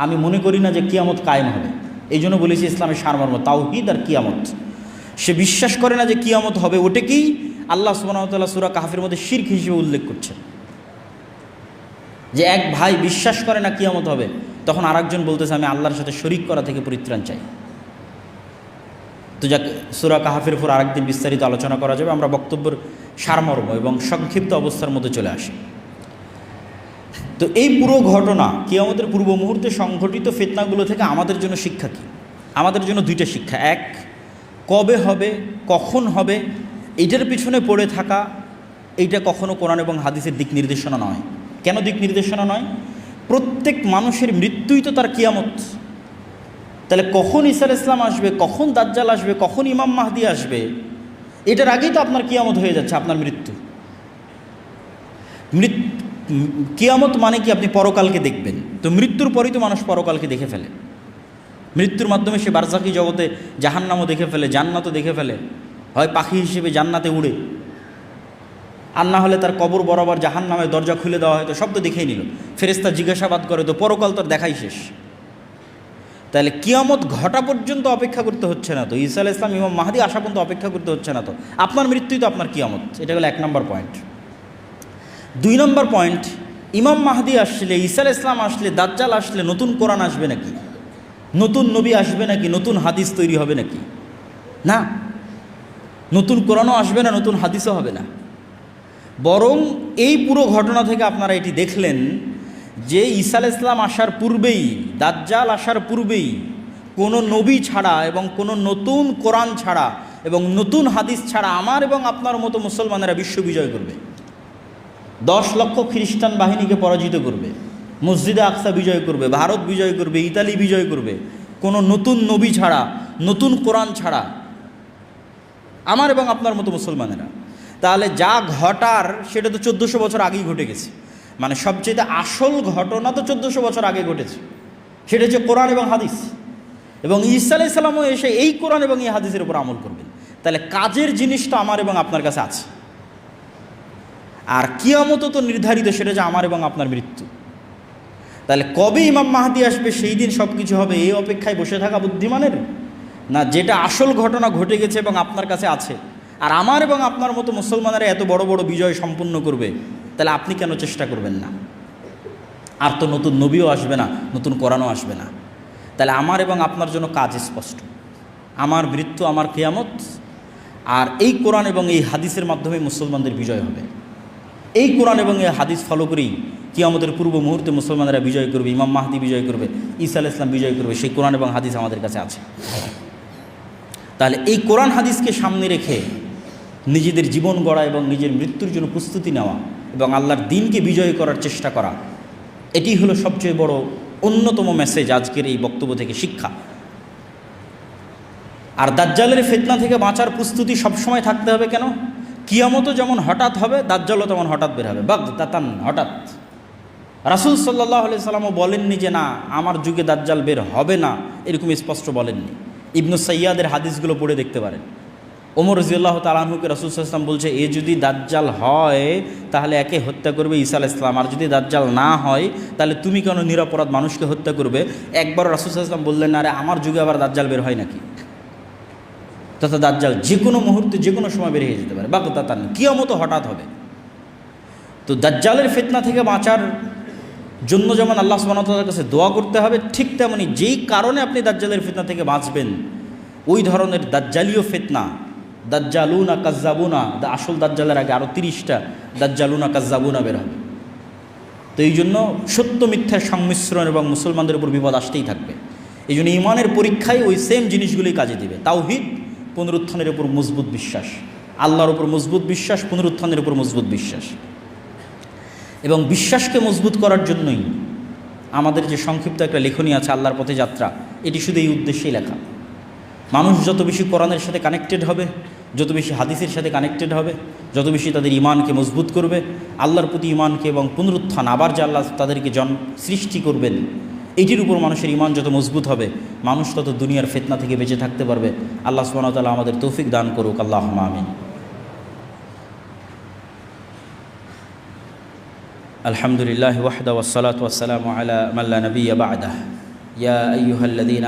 আমি মনে করি না যে কিয়ামত কায়েম হবে। এই জন্য বলেছি ইসলামের সারমর্ম তাওহীদ আর কিয়ামত। সে বিশ্বাস করে না যে কিয়ামত হবে, ওটাকেই আল্লাহ সুবহানাহু ওয়া তাআলা সূরা কাহফের মধ্যে শিরক হিসেবে উল্লেখ করছেন। যে এক ভাই বিশ্বাস করে না কিয়ামত হবে, তখন আরেকজন বলতেছে আমি আল্লাহর সাথে শরিক করা থেকে পরিত্রাণ চাই। তো যাক, সূরা কাহফের উপর আরেকদিন বিস্তারিত আলোচনা করা যাবে। আমরা বক্তব্যের সারমর্ম এবং সংক্ষিপ্ত অবস্থার মধ্যে চলে আসি। তো এই পুরো ঘটনা কিয়ামতের পূর্ব মুহূর্তে সংঘটিত ফিতনাগুলো থেকে আমাদের জন্য শিক্ষা কী? আমাদের জন্য দুইটা শিক্ষা। এক, কবে হবে, কখন হবে, এইটার পিছনে পড়ে থাকা, এইটা কখনো কোরআন এবং হাদিসের দিক নির্দেশনা নয়। কেন দিক নির্দেশনা নয়? প্রত্যেক মানুষের মৃত্যুই তো তার কিয়ামত। তাহলে কখন ঈসা আলাইহিস সালাম আসবে, কখন দাজ্জাল আসবে, কখন ইমাম মাহদি আসবে, এটার আগেই তো আপনার কিয়ামত হয়ে যাচ্ছে, আপনার মৃত্যু। কিয়ামত মানে কি? আপনি পরকালকে দেখবেন। তো মৃত্যুর পরেই তো মানুষ পরকালকে দেখে ফেলে। মৃত্যুর মাধ্যমে সে বারজাকি জগতে জাহান্নামও দেখে ফেলে, জান্নাতও দেখে ফেলে। হয় পাখি হিসেবে জান্নাতে উড়ে, আর না হলে তার কবর বরাবর জাহান্নামের দরজা খুলে দেওয়া হয়, তো সব তো দেখেই নিল। ফেরেশতা জিজ্ঞাসাবাদ করে, তো পরকাল তো দেখাই শেষ। তাহলে কিয়ামত ঘটা পর্যন্ত অপেক্ষা করতে হচ্ছে না তো, ঈসা আলাইহিস সালাম ইমাম মাহদি আসা পর্যন্ত অপেক্ষা করতে হচ্ছে না তো, আপনার মৃত্যুই তো আপনার কিয়ামত। এটা হলো 1 নম্বর পয়েন্ট। 2 নম্বর পয়েন্ট, ইমাম মাহদি আসলে, ঈসা আলাইহিস সালাম আসলে, দাজ্জাল আসলে নতুন কোরআন আসবে নাকি, নতুন নবী আসবে নাকি, নতুন হাদিস তৈরি হবে নাকি? না, নতুন কোরআনও আসবে না, নতুন হাদিসও হবে না। বরং এই পুরো ঘটনা থেকে আপনারা এটি দেখলেন যে ঈসা আলাইহিস সালাম আসার পূর্বেই, দাজ্জাল আসার পূর্বেই কোনো নবী ছাড়া এবং কোনো নতুন কোরআন ছাড়া এবং নতুন হাদিস ছাড়া আমার এবং আপনার মতো মুসলমানেরা বিশ্ব বিজয় করবে। 10 লক্ষ খ্রিস্টান বাহিনীকে পরাজিত করবে, মসজিদে আকসা বিজয় করবে, ভারত বিজয় করবে, ইতালি বিজয় করবে, কোনো নতুন নবী ছাড়া, নতুন কোরআন ছাড়া, আমার এবং আপনার মতো মুসলমানেরা। তাহলে যা ঘটার সেটা তো 1400 বছর আগেই ঘটে গেছে। মানে সবচেয়ে আসল ঘটনা তো 1400 বছর আগে ঘটেছে, সেটা হচ্ছে কোরআন এবং হাদিস। এবং ঈসা আলাইহিস সালামও এসে এই কোরআন এবং এই হাদিসের উপর আমল করবেন। তাহলে কাজের জিনিসটা আমার এবং আপনার কাছে আছে। আর কিয়ামতও তো নির্ধারিত, সেটা যে আমার এবং আপনার মৃত্যু। তাহলে কবে ইমাম মাহদি আসবে, সেই দিন সব কিছু হবে, এই অপেক্ষায় বসে থাকা বুদ্ধিমানের? না, যেটা আসল ঘটনা ঘটে গেছে এবং আপনার কাছে আছে, আর আমার এবং আপনার মতো মুসলমানেরা এত বড় বড় বিজয় সম্পূর্ণ করবে, তাহলে আপনি কেন চেষ্টা করবেন না? আর তো নতুন নবীও আসবে না, নতুন কোরআনও আসবে না। তাহলে আমার এবং আপনার জন্য কাজ স্পষ্ট, আমার মৃত্যু, আমার কিয়ামত, আর এই কোরআন এবং এই হাদিসের মাধ্যমে মুসলমানদের বিজয় হবে। এই কোরআন এবং এই হাদিস ফলো করেই কিয়ামতের পূর্ব মুহূর্তে মুসলমানেরা বিজয় করবে, ইমাম মাহদি বিজয় করবে, ঈসা আলাইহিস সালাম বিজয় করবে। সেই কোরআন এবং হাদিস আমাদের কাছে আছে। তাহলে এই কোরআন হাদিসকে সামনে রেখে নিজেদের জীবন গড়া এবং নিজের মৃত্যুর জন্য প্রস্তুতি নেওয়া এবং আল্লাহর দ্বীনকে বিজয় করার চেষ্টা করা। এটি হলো সবচেয়ে বড় অন্যতম মেসেজ আজকের এই বক্তব্য থেকে শিক্ষা। আর দাজ্জালের ফিতনা থেকে বাঁচার প্রস্তুতি সবসময় থাকতে হবে। কেন? কিয়ামতও যেমন হঠাৎ হবে, দাজ্জালও তেমন হঠাৎ বের হবে, বাগদাতান, হঠাৎ। রাসূল সাল্লাল্লাহু আলাইহি সাল্লামও বলেননি যে না আমার যুগে দাজ্জাল বের হবে না, এরকম স্পষ্ট বলেননি। ইবনু সাইয়াদের হাদিসগুলো পড়ে দেখতে পারেন। ওমর রাদিয়াল্লাহু তাআলা আনহুকে রাসূল সাল্লাল্লাহু আলাইহি ওয়াসাল্লাম বলছে এ যদি দাজ্জাল হয় তাহলে একে হত্যা করবে ঈসা আলাইহিস সালাম, আর যদি দাজ্জাল না হয় তাহলে তুমি কেন নিরপরাধ মানুষকে হত্যা করবে? একবার রাসূল সাল্লাল্লাহু আলাইহি ওয়াসাল্লাম বললেন আরে আমার যুগে আবার দাজ্জাল বের হয় নাকি? তথা দাজ্জাল যে কোনো মুহূর্তে যে কোনো সময় বের হয়ে যেতে পারে, বাগদাতান, কিয়ামত হঠাৎ হবে। তো দাজ্জালের ফিতনা থেকে বাঁচার জন্য যেমন আল্লাহ সুবহানাহু ওয়া তাআলার কাছে দোয়া করতে হবে, ঠিক তেমনি যেই কারণে আপনি দাজ্জালের ফিতনা থেকে বাঁচবেন ওই ধরনের দাজ্জালীয় ফিতনা, দাজ্জালুনা কাজ্জাবুনা, আসল দাজ্জালের আগে আরও 30টা দাজ্জালুনা কাজ্জাবুনা বের হবে। তো এই জন্য সত্য মিথ্যার সংমিশ্রণ এবং মুসলমানদের উপর বিপদ আসতেই থাকবে। এই জন্য ইমানের পরীক্ষায় ওই সেম জিনিসগুলোই কাজে দিবে। তাওহীদ, পুনরুত্থানের উপর মজবুত বিশ্বাস, আল্লাহর উপর মজবুত বিশ্বাস, পুনরুত্থানের উপর মজবুত বিশ্বাস। এবং বিশ্বাসকে মজবুত করার জন্যই আমাদের যে সংক্ষিপ্ত একটা লেখনী আছে আল্লাহর পথে যাত্রা, এটি শুধু এই উদ্দেশ্যেই লেখা। মানুষ যত বেশি কোরআনের সাথে কানেক্টেড হবে, যত বেশি হাদিসের সাথে কানেক্টেড হবে, যত বেশি তাদের ইমানকে মজবুত করবে, আল্লাহর প্রতি ইমানকে এবং পুনরুত্থান, আবার যে আল্লাহ তাদেরকে সৃষ্টি করবেন, এইটির উপর মানুষের ইমান যত মজবুত হবে, মানুষ তত দুনিয়ার ফিতনা থেকে বেঁচে থাকতে পারবে। আল্লাহ সুবহানাহু ওয়া তাআলা আমাদের তৌফিক দান করুক, আল্লাহুম্মা আমিন। আলহামদুলিল্লাহি ওয়াহদা ওয়াসসালাতু ওয়াসসালামু আলা মান লা নাবিয়্যা বা'দাহ। ইয়া আইয়ুহাল্লাযীনা